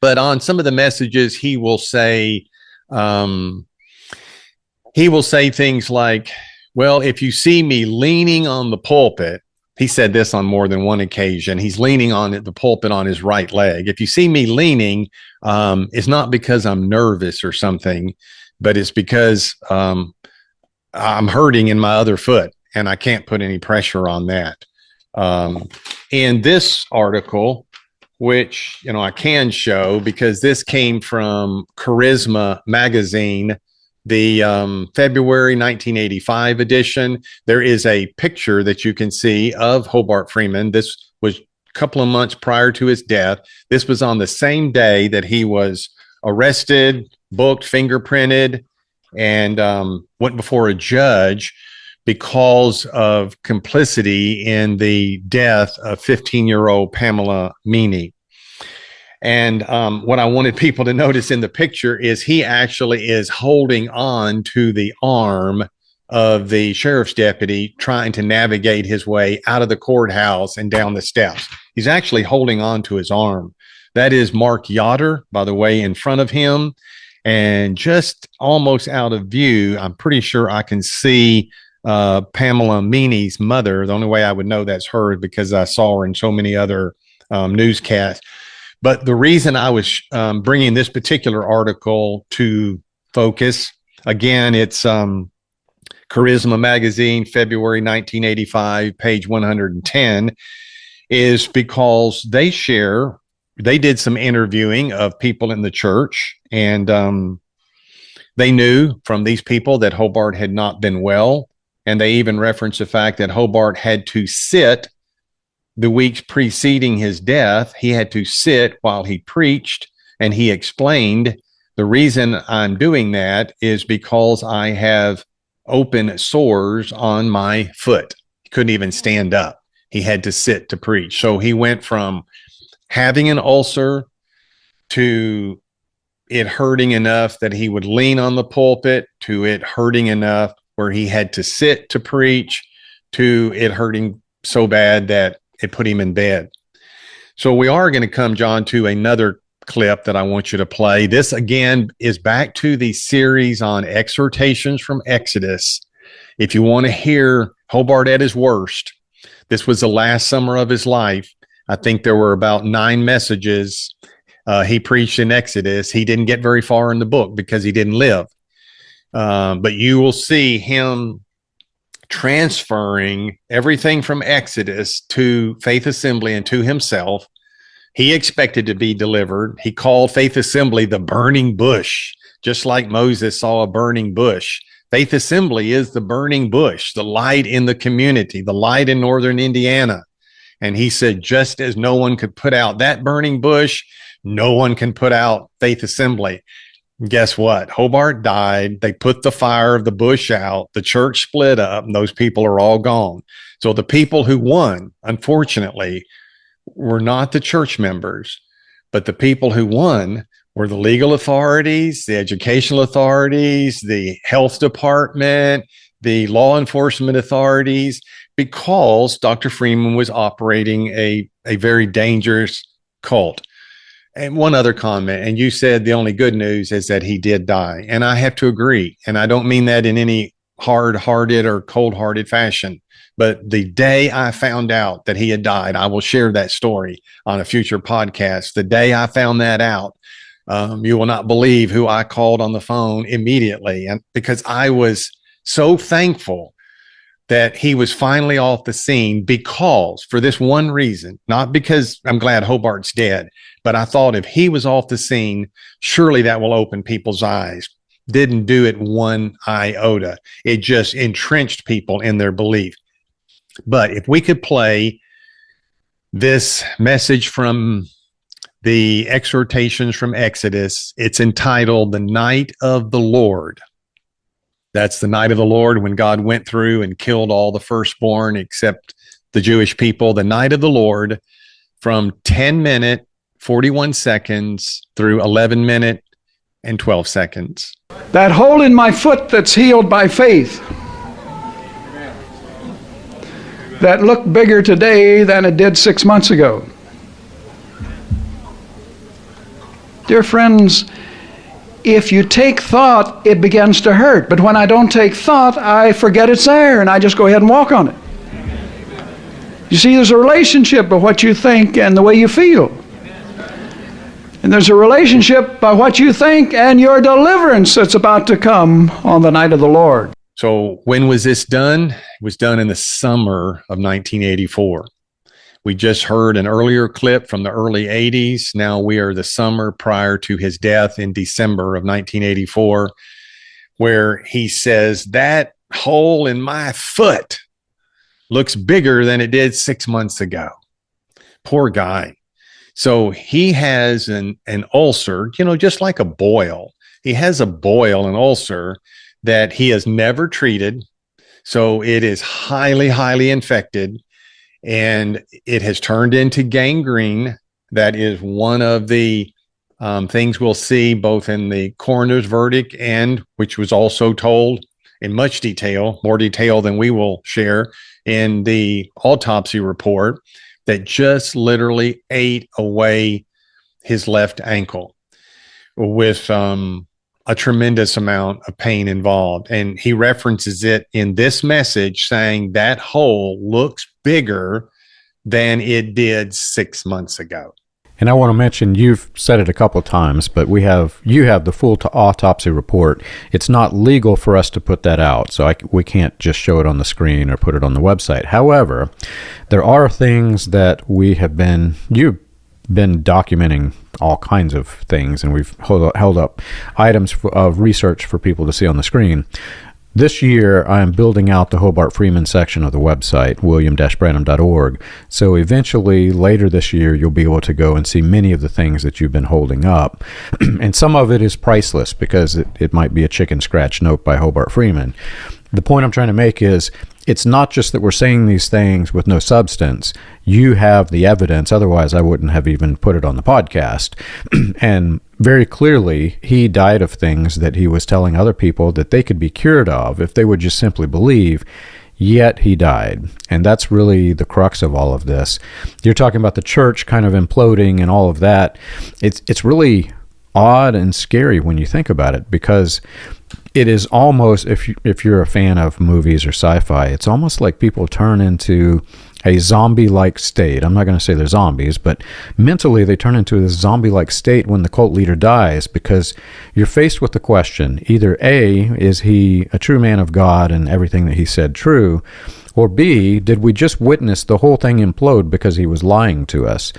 But on some of the messages, he will say things like, well, if you see me leaning on the pulpit, he said this on more than one occasion, he's leaning on the pulpit on his right leg. If you see me leaning, it's not because I'm nervous or something, but it's because I'm hurting in my other foot, and I can't put any pressure on that. In this article, which, I can show because this came from Charisma magazine, the February 1985 edition, there is a picture that you can see of Hobart Freeman. This was a couple of months prior to his death. This was on the same day that he was arrested, booked, fingerprinted, and went before a judge because of complicity in the death of 15-year-old Pamela Meany. And what I wanted people to notice in the picture is he actually is holding on to the arm of the sheriff's deputy trying to navigate his way out of the courthouse and down the steps. He's actually holding on to his arm. That is Mark Yoder, by the way, in front of him. And just almost out of view, I'm pretty sure I can see Pamela Meany's mother. The only way I would know that's her is because I saw her in so many other newscasts. But the reason I was bringing this particular article to focus, again, it's Charisma Magazine, February 1985, page 110, is because they share they did some interviewing of people in the church, and they knew from these people that Hobart had not been well. And they even referenced the fact that Hobart had to sit the weeks preceding his death. He had to sit while he preached, and he explained, the reason I'm doing that is because I have open sores on my foot. He couldn't even stand up. He had to sit to preach. So he went from having an ulcer to it hurting enough that he would lean on the pulpit, to it hurting enough where he had to sit to preach, to it hurting so bad that it put him in bed. So we are going to come, John, to another clip that I want you to play. This, again, is back to the series on exhortations from Exodus. If you want to hear Hobart at his worst, this was the last summer of his life. I think there were about 9 messages he preached in Exodus. He didn't get very far in the book because he didn't live. But you will see him transferring everything from Exodus to Faith Assembly and to himself. He expected to be delivered. He called Faith Assembly the burning bush, just like Moses saw a burning bush. Faith Assembly is the burning bush, the light in the community, the light in northern Indiana. And he said, just as no one could put out that burning bush, no one can put out Faith Assembly. Guess what? Hobart died. They put the fire of the bush out. The church split up, and those people are all gone. So the people who won, unfortunately, were not the church members, but the people who won were the legal authorities, the educational authorities, the health department, the law enforcement authorities, because Dr. Freeman was operating a very dangerous cult. And one other comment, and you said the only good news is that he did die. And I have to agree. And I don't mean that in any hard-hearted or cold-hearted fashion. But the day I found out that he had died, I will share that story on a future podcast. The day I found that out, you will not believe who I called on the phone immediately. And because I was so thankful that he was finally off the scene, because for this one reason, not because I'm glad Hobart's dead, but I thought if he was off the scene, surely that will open people's eyes. Didn't do it one iota. It just entrenched people in their belief. But if we could play this message from the exhortations from Exodus, it's entitled The Night of the Lord. That's the night of the Lord when God went through and killed all the firstborn except the Jewish people. The night of the Lord, from 10 minute, 41 seconds through 11 minute and 12 seconds. That hole in my foot that's healed by faith, that looked bigger today than it did 6 months ago. Dear friends, if you take thought, it begins to hurt. But when I don't take thought, I forget it's there, and I just go ahead and walk on it. You see, there's a relationship of what you think and the way you feel. And there's a relationship by what you think and your deliverance that's about to come on the night of the Lord. So when was this done? It was done in the summer of 1984. We just heard an earlier clip from the early 80s. Now we are the summer prior to his death in December of 1984, where he says, that hole in my foot looks bigger than it did 6 months ago. Poor guy. So he has an ulcer, just like a boil. He has a boil, an ulcer that he has never treated. So it is highly, highly infected. And it has turned into gangrene. That is one of the things we'll see both in the coroner's verdict, and which was also told in much detail, more detail than we will share, in the autopsy report, that just literally ate away his left ankle with a tremendous amount of pain involved. And he references it in this message, saying that hole looks bigger than it did 6 months ago. And I want to mention, you've said it a couple of times, but you have the full autopsy report. It's not legal for us to put that out, so we can't just show it on the screen or put it on the website. However, there are things that been documenting all kinds of things, and we've held up items of research for people to see on the screen. This year, I am building out the Hobart Freeman section of the website, william-branham.org. So eventually, later this year, you'll be able to go and see many of the things that you've been holding up. And some of it is priceless because it might be a chicken scratch note by Hobart Freeman. The point I'm trying to make is it's not just that we're saying these things with no substance. You have the evidence. Otherwise, I wouldn't have even put it on the podcast. And very clearly, he died of things that he was telling other people that they could be cured of if they would just simply believe. Yet he died. And that's really the crux of all of this. You're talking about the church kind of imploding and all of that. It's really odd and scary when you think about it, because it is almost, if you're a fan of movies or sci-fi, it's almost like people turn into a zombie-like state. I'm not going to say they're zombies, but mentally they turn into a zombie-like state when the cult leader dies, because you're faced with the question, either A, is he a true man of God and everything that he said true, or B, did we just witness the whole thing implode because he was lying to us?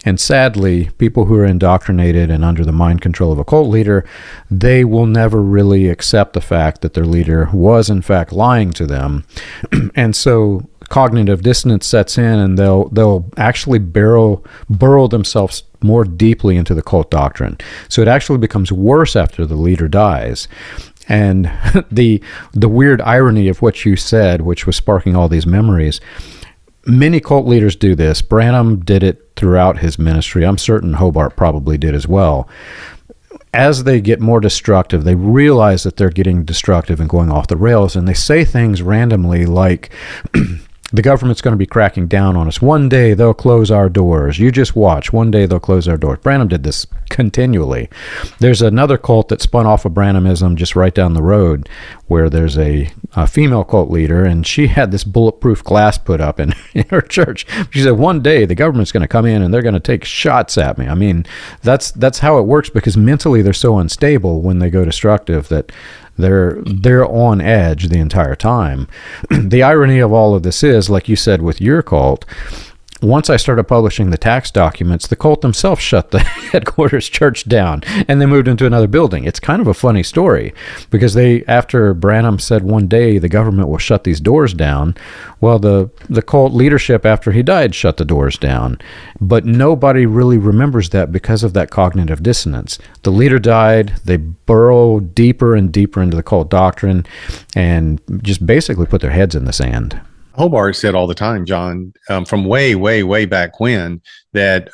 And sadly, people who are indoctrinated and under the mind control of a cult leader, they will never really accept the fact that their leader was in fact lying to them. And so cognitive dissonance sets in, and they'll actually burrow themselves more deeply into the cult doctrine. So it actually becomes worse after the leader dies. And the weird irony of what you said, which was sparking all these memories, many cult leaders do this. Branham did it throughout his ministry. I'm certain Hobart probably did as well. As they get more destructive, they realize that they're getting destructive and going off the rails, and they say things randomly like, the government's going to be cracking down on us. One day they'll close our doors. You just watch. One day they'll close our doors. Branham did this continually. There's another cult that spun off of Branhamism just right down the road, where there's a female cult leader, and she had this bulletproof glass put up in her church. She said, one day the government's going to come in and they're going to take shots at me. I mean, that's how it works, because mentally they're so unstable when they go destructive that they're on edge the entire time. The irony of all of this is, like you said with your cult, once I started publishing the tax documents, the cult themselves shut the headquarters church down, and they moved into another building. It's kind of a funny story, because after Branham said one day the government will shut these doors down, well, the cult leadership after he died shut the doors down. But nobody really remembers that because of that cognitive dissonance. The leader died, they burrow deeper and deeper into the cult doctrine, and just basically put their heads in the sand. Hobart said all the time, John, from way, way, way back when, that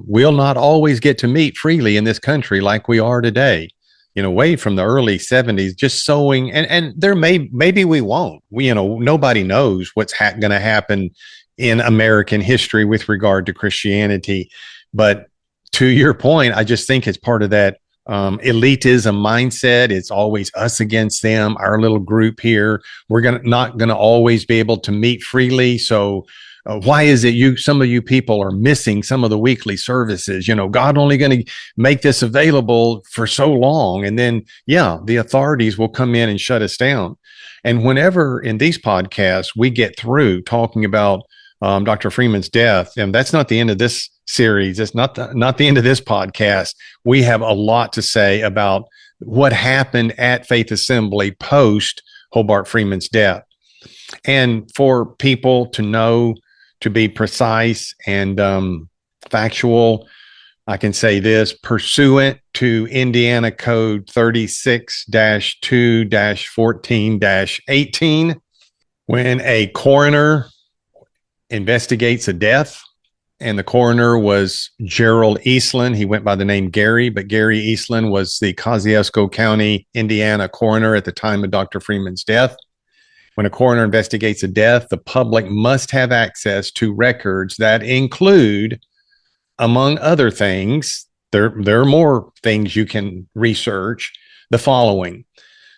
we'll not always get to meet freely in this country like we are today. You know, way from the early 70s, just sowing, and there maybe we won't. Nobody knows what's going to happen in American history with regard to Christianity. But to your point, I just think it's part of that elitism mindset. It's always us against them, our little group here. We're not going to always be able to meet freely. So why is it some of you people are missing some of the weekly services? God only going to make this available for so long. And then, the authorities will come in and shut us down. And whenever in these podcasts we get through talking about Dr. Freeman's death, and that's not the end of this series. It's not the end of this podcast. We have a lot to say about what happened at Faith Assembly post Hobart Freeman's death. And for people to know, to be precise and factual, I can say this: pursuant to Indiana Code 36-2-14-18, when a coroner investigates a death, and the coroner was Gerald Eastland. He went by the name Gary, but Gary Eastland was the Kosciuszko County, Indiana coroner at the time of Dr. Freeman's death. When a coroner investigates a death, the public must have access to records that include, among other things, there are more things you can research, the following: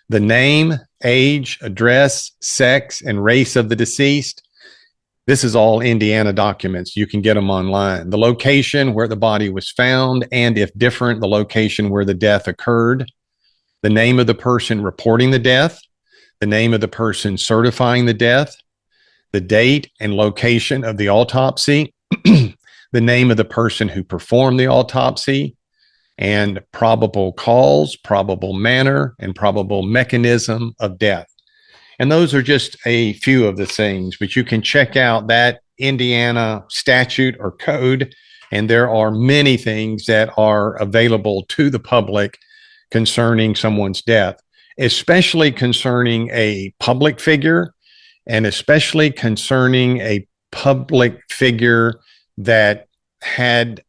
the name, age, address, sex, and race of the deceased. This is all Indiana documents. You can get them online. The location where the body was found, and if different, the location where the death occurred. The name of the person reporting the death. The name of the person certifying the death. The date and location of the autopsy. the name of the person who performed the autopsy, and probable cause, probable manner, and probable mechanism of death. And those are just a few of the things, but you can check out that Indiana statute or code, and there are many things that are available to the public concerning someone's death, especially concerning a public figure, and especially concerning a public figure that had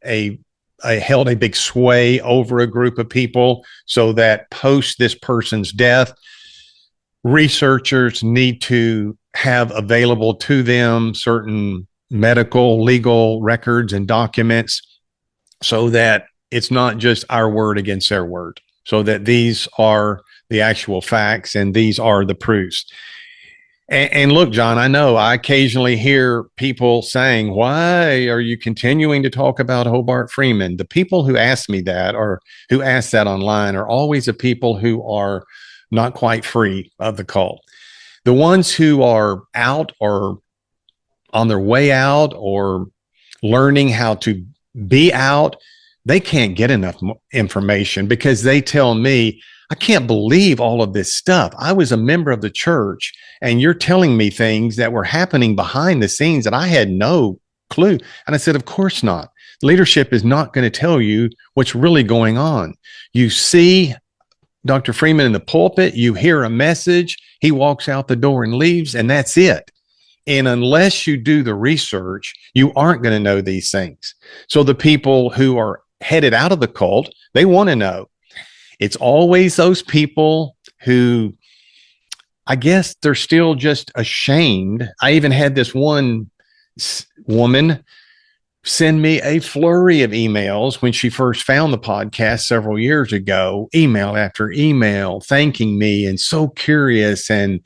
held a big sway over a group of people, so that post this person's death, researchers need to have available to them certain medical, legal records and documents, so that it's not just our word against their word, so that these are the actual facts and these are the proofs. And look, John, I know I occasionally hear people saying, why are you continuing to talk about Hobart Freeman? The people who ask me that, or who ask that online, are always the people who are not quite free of the cult. The ones who are out or on their way out or learning how to be out, they can't get enough information, because they tell me, I can't believe all of this stuff. I was a member of the church, and you're telling me things that were happening behind the scenes that I had no clue. And I said, of course not. Leadership is not going to tell you what's really going on. You see Dr. Freeman in the pulpit, you hear a message, he walks out the door and leaves, and that's it. And unless you do the research, you aren't going to know these things. So the people who are headed out of the cult, they want to know. It's always those people who, I guess, they're still just ashamed. I even had this one woman send me a flurry of emails when she first found the podcast several years ago, email after email, thanking me and so curious. And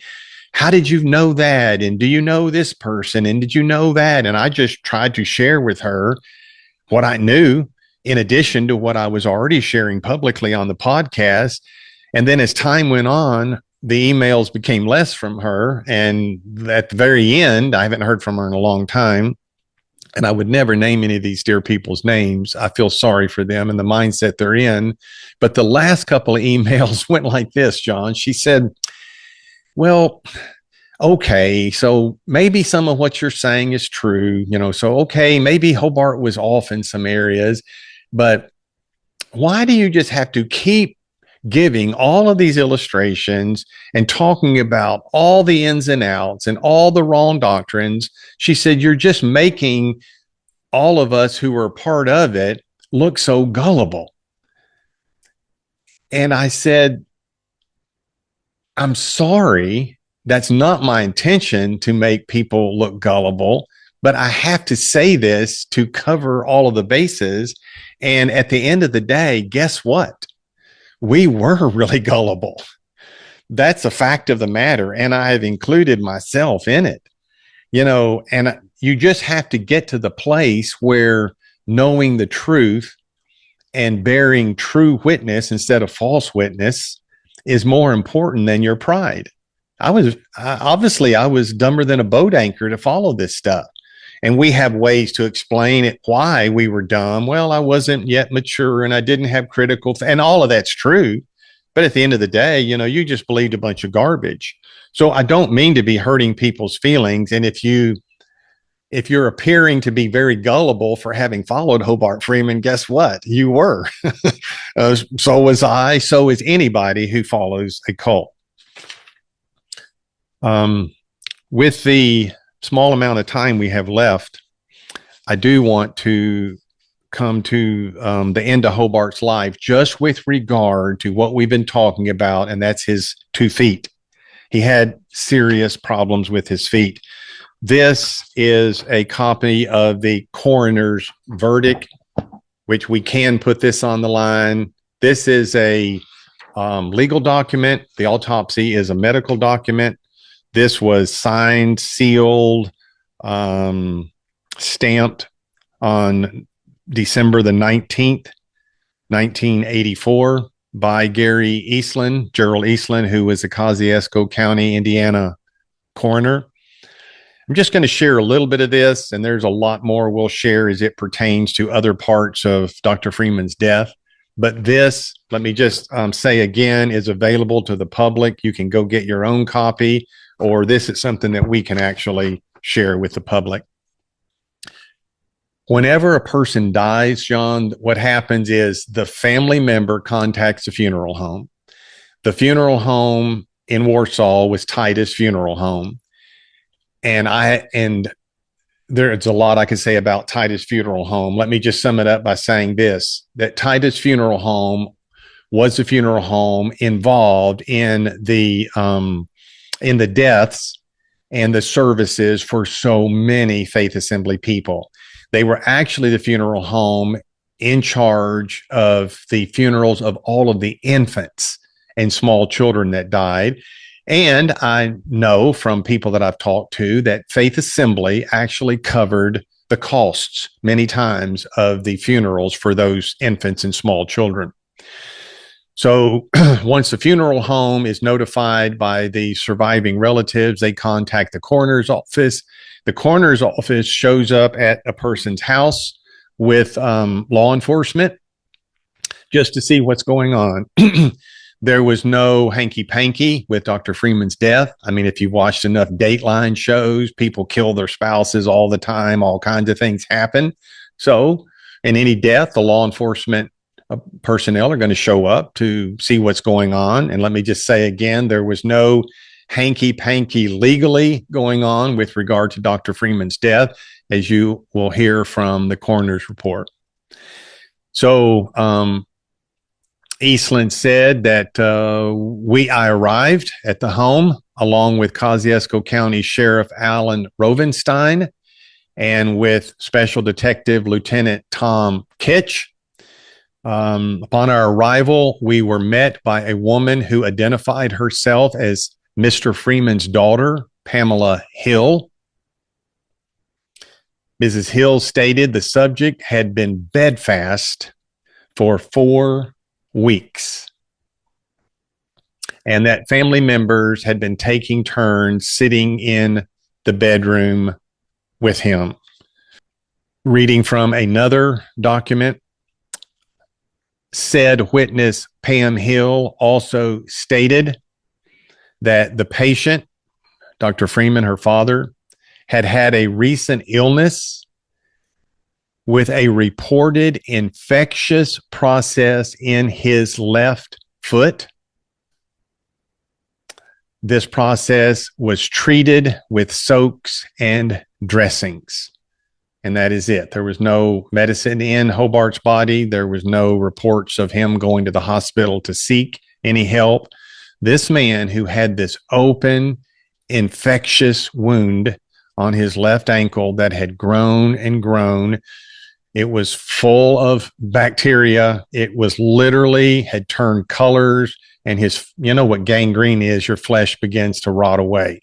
how did you know that? And do you know this person? And did you know that? And I just tried to share with her what I knew, in addition to what I was already sharing publicly on the podcast. And then as time went on, the emails became less from her. And at the very end, I haven't heard from her in a long time. And I would never name any of these dear people's names. I feel sorry for them and the mindset they're in. But the last couple of emails went like this, John. She said, well, okay, so maybe some of what you're saying is true. So, okay, maybe Hobart was off in some areas. But why do you just have to keep giving all of these illustrations and talking about all the ins and outs and all the wrong doctrines? She said, you're just making all of us who are part of it look so gullible. And I said, I'm sorry, that's not my intention to make people look gullible, but I have to say this to cover all of the bases. And at the end of the day, guess what? We were really gullible. That's a fact of the matter. And I have included myself in it, and you just have to get to the place where knowing the truth and bearing true witness instead of false witness is more important than your pride. I was dumber than a boat anchor to follow this stuff. And we have ways to explain it, why we were dumb. Well, I wasn't yet mature and I didn't have critical, and all of that's true. But at the end of the day, you just believed a bunch of garbage. So I don't mean to be hurting people's feelings. And if you're appearing to be very gullible for having followed Hobart Freeman, guess what? You were. So was I. So is anybody who follows a cult. With the small amount of time we have left, I do want to come to the end of Hobart's life, just with regard to what we've been talking about, and that's his 2 feet. He had serious problems with his feet. This is a copy of the coroner's verdict, which we can put this on the line. This is a legal document. The autopsy is a medical document. This was signed, sealed, stamped on December the 19th, 1984 by Gerald Eastland, who was the Kosciuszko County, Indiana coroner. I'm just going to share a little bit of this, and there's a lot more we'll share as it pertains to other parts of Dr. Freeman's death. But this, let me just say again, is available to the public. You can go get your own copy, or this is something that we can actually share with the public. Whenever a person dies, John, what happens is the family member contacts the funeral home. The funeral home in Warsaw was Titus Funeral Home. And there's a lot I could say about Titus Funeral Home. Let me just sum it up by saying this, that Titus Funeral Home was the funeral home involved in the deaths and the services for so many Faith Assembly people. They were actually the funeral home in charge of the funerals of all of the infants and small children that died. And I know from people that I've talked to that Faith Assembly actually covered the costs many times of the funerals for those infants and small children. So once the funeral home is notified by the surviving relatives, they contact the coroner's office. The coroner's office shows up at a person's house with law enforcement just to see what's going on. There was no hanky-panky with Dr. Freeman's death. I mean, if you've watched enough Dateline shows, people kill their spouses all the time. All kinds of things happen. So in any death, the law enforcement personnel are going to show up to see what's going on. And let me just say again, there was no hanky-panky legally going on with regard to Dr. Freeman's death, as you will hear from the coroner's report. So, Eastland said that I arrived at the home along with Kosciuszko County Sheriff Alan Rovenstein and with Special Detective Lieutenant Tom Kitch. Upon our arrival, we were met by a woman who identified herself as Mr. Freeman's daughter, Pamela Hill. Mrs. Hill stated the subject had been bedfast for 4 weeks, and that family members had been taking turns sitting in the bedroom with him. Reading from another document, said witness Pam Hill also stated that the patient, Dr. Freeman, her father, had had a recent illness with a reported infectious process in his left foot. This process was treated with soaks and dressings. And that is it. There was no medicine in Hobart's body. There was no reports of him going to the hospital to seek any help. This man who had this open, infectious wound on his left ankle that had grown and grown. It was full of bacteria. It was literally had turned colors, and his, you know what gangrene is, your flesh begins to rot away.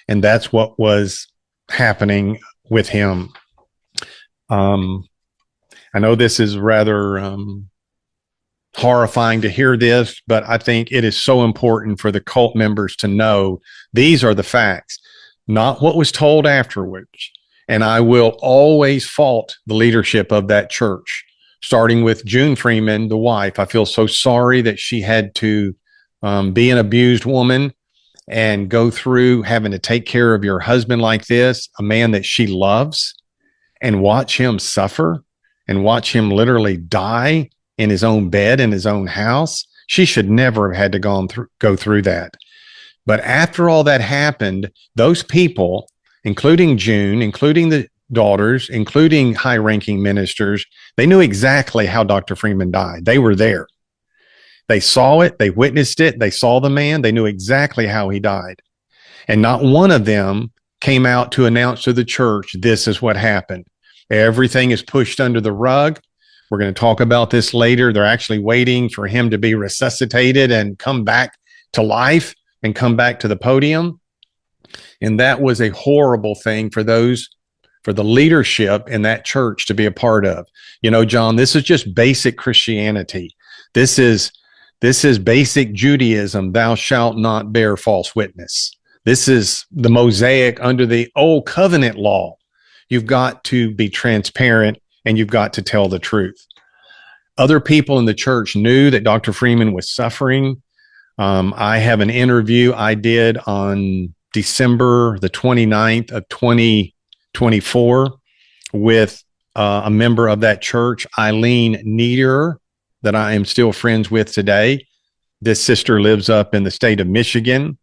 And that's what was happening with him. I know this is rather horrifying to hear this, but I think it is so important for the cult members to know these are the facts, not what was told afterwards. And I will always fault the leadership of that church, starting with June Freeman, the wife. I feel so sorry that she had to be an abused woman and go through having to take care of your husband like this, a man that she loves, and watch him suffer and watch him literally die in his own bed in his own house. She should never have had to go through that. But after all that happened, those people, including June, including the daughters, including high-ranking ministers, they knew exactly how Dr. Freeman died. They were there. They saw it. They witnessed it. They saw the man. They knew exactly how he died. And not one of them came out to announce to the church, this is what happened. Everything is pushed under the rug. We're going to talk about this later. They're actually waiting for him to be resuscitated and come back to life and come back to the podium. And that was a horrible thing for the leadership in that church to be a part of. You know, John, this is just basic Christianity. This is basic Judaism. Thou shalt not bear false witness. This is the Mosaic under the old covenant law. You've got to be transparent and you've got to tell the truth. Other people in the church knew that Dr. Freeman was suffering. I have an interview I did on December the 29th of 2024 with a member of that church, Eileen Nieder, that I am still friends with today. This sister lives up in the state of Michigan.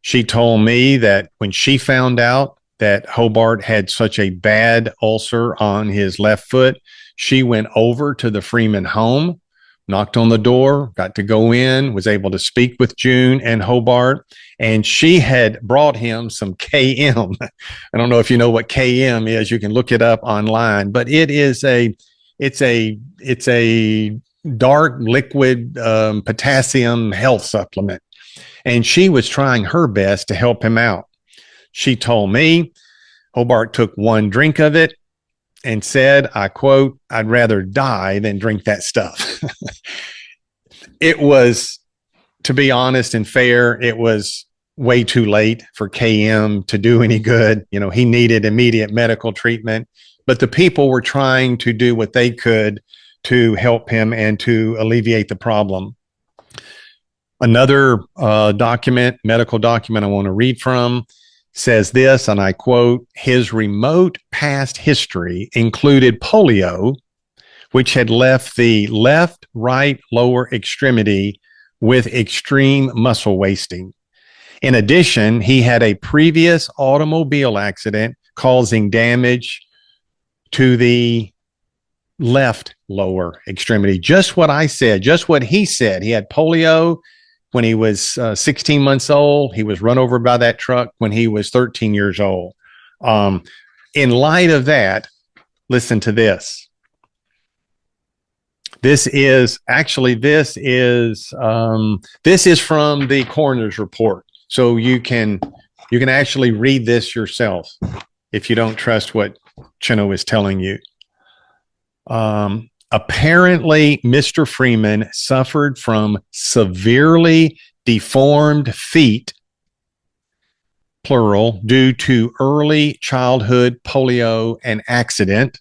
She told me that when she found out that Hobart had such a bad ulcer on his left foot, she went over to the Freeman home, knocked on the door, got to go in, was able to speak with June and Hobart, and she had brought him some KM. I don't know if you know what KM is. You can look it up online, but it's a dark liquid potassium health supplement. And she was trying her best to help him out. She told me Hobart took one drink of it and said, I quote, "I'd rather die than drink that stuff." It was, to be honest and fair, it was way too late for KM to do any good. You know, he needed immediate medical treatment, but the people were trying to do what they could to help him and to alleviate the problem. Another medical document I want to read from, says this, and I quote, "His remote past history included polio, which had left the left, right, lower extremity with extreme muscle wasting. In addition, he had a previous automobile accident causing damage to the left lower extremity." Just what I said, just what he said. He had polio when he was 16 months old. He was run over by that truck when he was 13 years old. In light of that, listen to this. This is from the coroner's report. So you can actually read this yourself if you don't trust what Chino is telling you. Apparently, Mr. Freeman suffered from severely deformed feet, plural, due to early childhood polio and accident.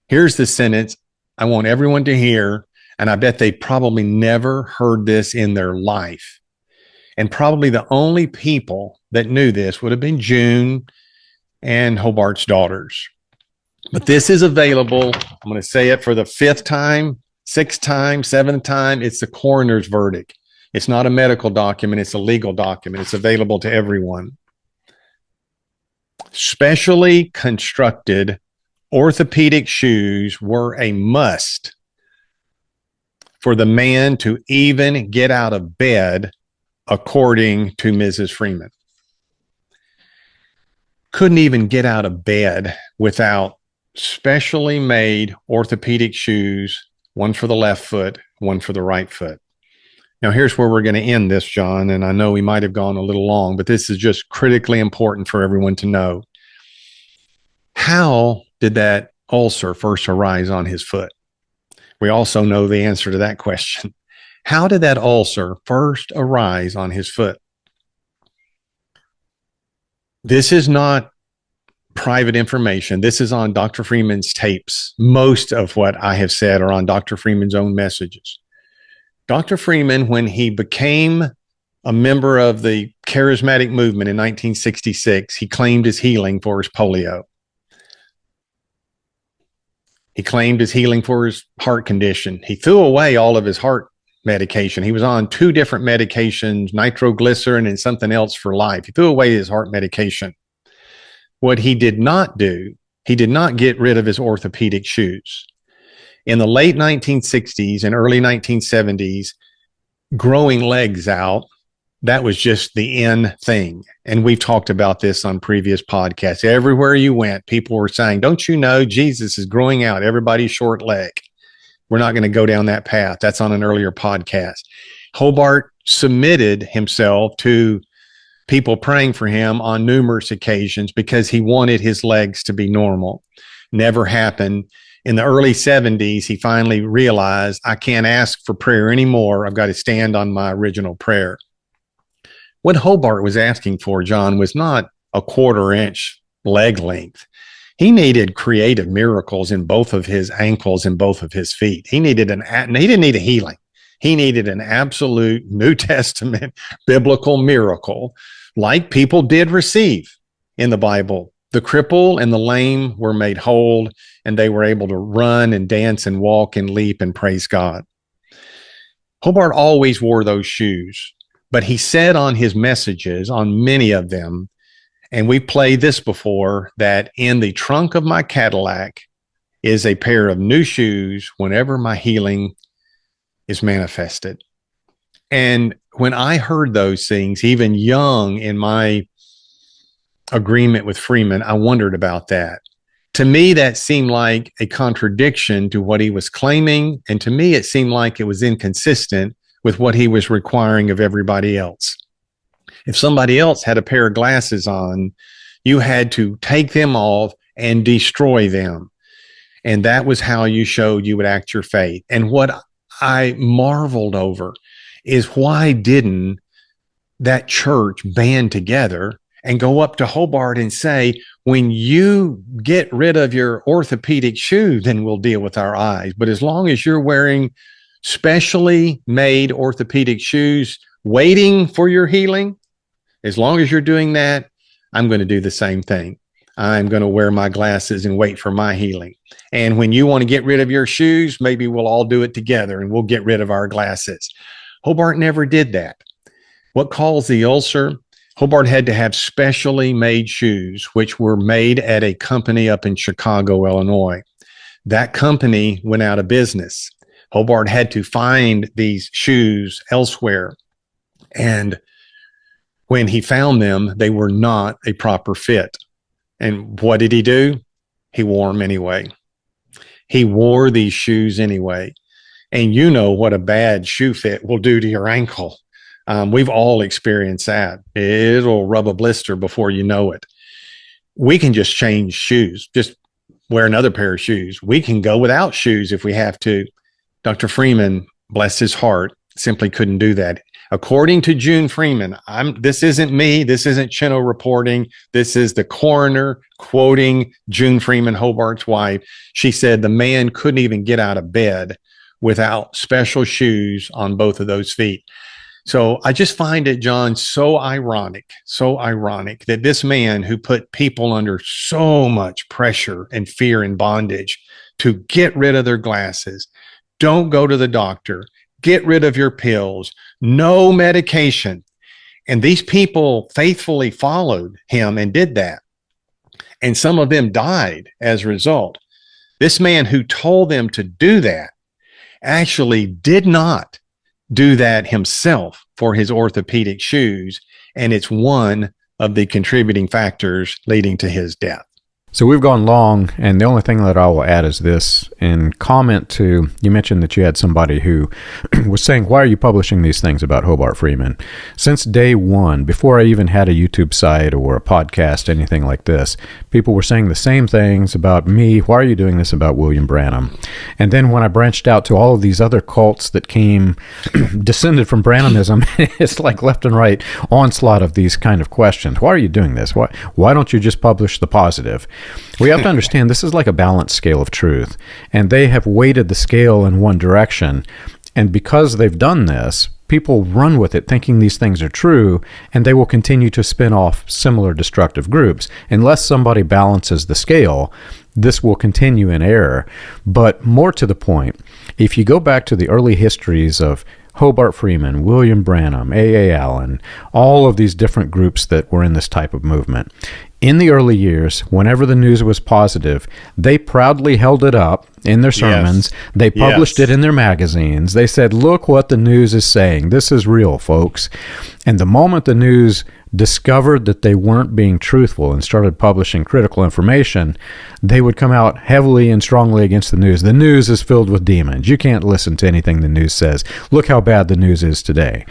Here's the sentence I want everyone to hear, and I bet they probably never heard this in their life. And probably the only people that knew this would have been June and Hobart's daughters. But this is available. I'm going to say it for the fifth time, sixth time, seventh time. It's the coroner's verdict. It's not a medical document. It's a legal document. It's available to everyone. Specially constructed orthopedic shoes were a must for the man to even get out of bed, according to Mrs. Freeman. Couldn't even get out of bed without specially made orthopedic shoes, one for the left foot, one for the right foot. Now, here's where we're going to end this, John, and I know we might have gone a little long, but this is just critically important for everyone to know. How did that ulcer first arise on his foot? We also know the answer to that question. How did that ulcer first arise on his foot? This is not private information. This is on Dr. Freeman's tapes. Most of what I have said are on Dr. Freeman's own messages. Dr. Freeman, when he became a member of the charismatic movement in 1966, he claimed his healing for his polio. He claimed his healing for his heart condition. He threw away all of his heart medication. He was on 2 different medications, nitroglycerin and something else for life. He threw away his heart medication. What he did not do, he did not get rid of his orthopedic shoes. In the late 1960s and early 1970s, growing legs out, that was just the in thing. And we've talked about this on previous podcasts. Everywhere you went, people were saying, don't you know Jesus is growing out everybody's short leg? We're not going to go down that path. That's on an earlier podcast. Hobart submitted himself to people praying for him on numerous occasions because he wanted his legs to be normal. Never happened. In the early 70s, he finally realized, I can't ask for prayer anymore. I've got to stand on my original prayer. What Hobart was asking for, John, was not a 1/4 inch leg length. He needed creative miracles in both of his ankles and both of his feet. He didn't need a healing. He needed an absolute New Testament biblical miracle like people did receive in the Bible. The cripple and the lame were made whole, and they were able to run and dance and walk and leap and praise God. Hobart always wore those shoes, but he said on his messages, on many of them, and we played this before, that in the trunk of my Cadillac is a pair of new shoes whenever my healing is manifested. And when I heard those things, even young in my agreement with Freeman, I wondered about that. To me, that seemed like a contradiction to what he was claiming. And to me, it seemed like it was inconsistent with what he was requiring of everybody else. If somebody else had a pair of glasses on, you had to take them off and destroy them. And that was how you showed you would act your faith. And what I marveled over is, why didn't that church band together and go up to Hobart and say, when you get rid of your orthopedic shoe, then we'll deal with our eyes. But as long as you're wearing specially made orthopedic shoes, waiting for your healing, as long as you're doing that, I'm going to do the same thing. I'm going to wear my glasses and wait for my healing. And when you want to get rid of your shoes, maybe we'll all do it together and we'll get rid of our glasses. Hobart never did that. What caused the ulcer? Hobart had to have specially made shoes, which were made at a company up in Chicago, Illinois. That company went out of business. Hobart had to find these shoes elsewhere. And when he found them, they were not a proper fit. And what did he do? He wore them anyway. He wore these shoes anyway. And you know what a bad shoe fit will do to your ankle. We've all experienced that. It'll rub a blister before you know it. We can just change shoes, just wear another pair of shoes. We can go without shoes if we have to. Dr. Freeman, bless his heart, simply couldn't do that. According to June Freeman, this isn't me, this isn't Chino reporting, this is the coroner quoting June Freeman, Hobart's wife. She said the man couldn't even get out of bed without special shoes on both of those feet. So I just find it, John, so ironic that this man who put people under so much pressure and fear and bondage to get rid of their glasses, don't go to the doctor, get rid of your pills, no medication. And these people faithfully followed him and did that. And some of them died as a result. This man who told them to do that actually did not do that himself for his orthopedic shoes. And it's one of the contributing factors leading to his death. So we've gone long, and the only thing that I will add is this. In comment to, you mentioned that you had somebody who was saying, why are you publishing these things about Hobart Freeman? Since day one, before I even had a YouTube site or a podcast, anything like this, people were saying the same things about me. Why are you doing this about William Branham? And then when I branched out to all of these other cults that came, descended from Branhamism, it's like left and right onslaught of these kind of questions. Why are you doing this? Why don't you just publish the positive? We have to understand this is like a balanced scale of truth, and they have weighted the scale in one direction. And because they've done this, people run with it thinking these things are true, and they will continue to spin off similar destructive groups. Unless somebody balances the scale, this will continue in error. But more to the point, if you go back to the early histories of Hobart Freeman, William Branham, A.A. Allen, all of these different groups that were in this type of movement, in the early years, whenever the news was positive, they proudly held it up in their sermons. Yes. They published it in their magazines. They said, look what the news is saying. This is real, folks. And the moment the news discovered that they weren't being truthful and started publishing critical information, they would come out heavily and strongly against the news. The news is filled with demons. You can't listen to anything the news says. Look how bad the news is today.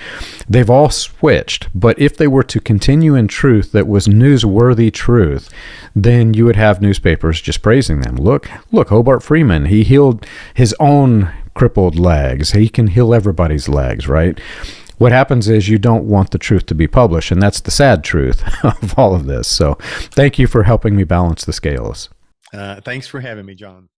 They've all switched, but if they were to continue in truth that was newsworthy truth, then you would have newspapers just praising them. Look, Hobart Freeman, he healed his own crippled legs. He can heal everybody's legs, right? What happens is you don't want the truth to be published, and that's the sad truth of all of this. So thank you for helping me balance the scales. Thanks for having me, John.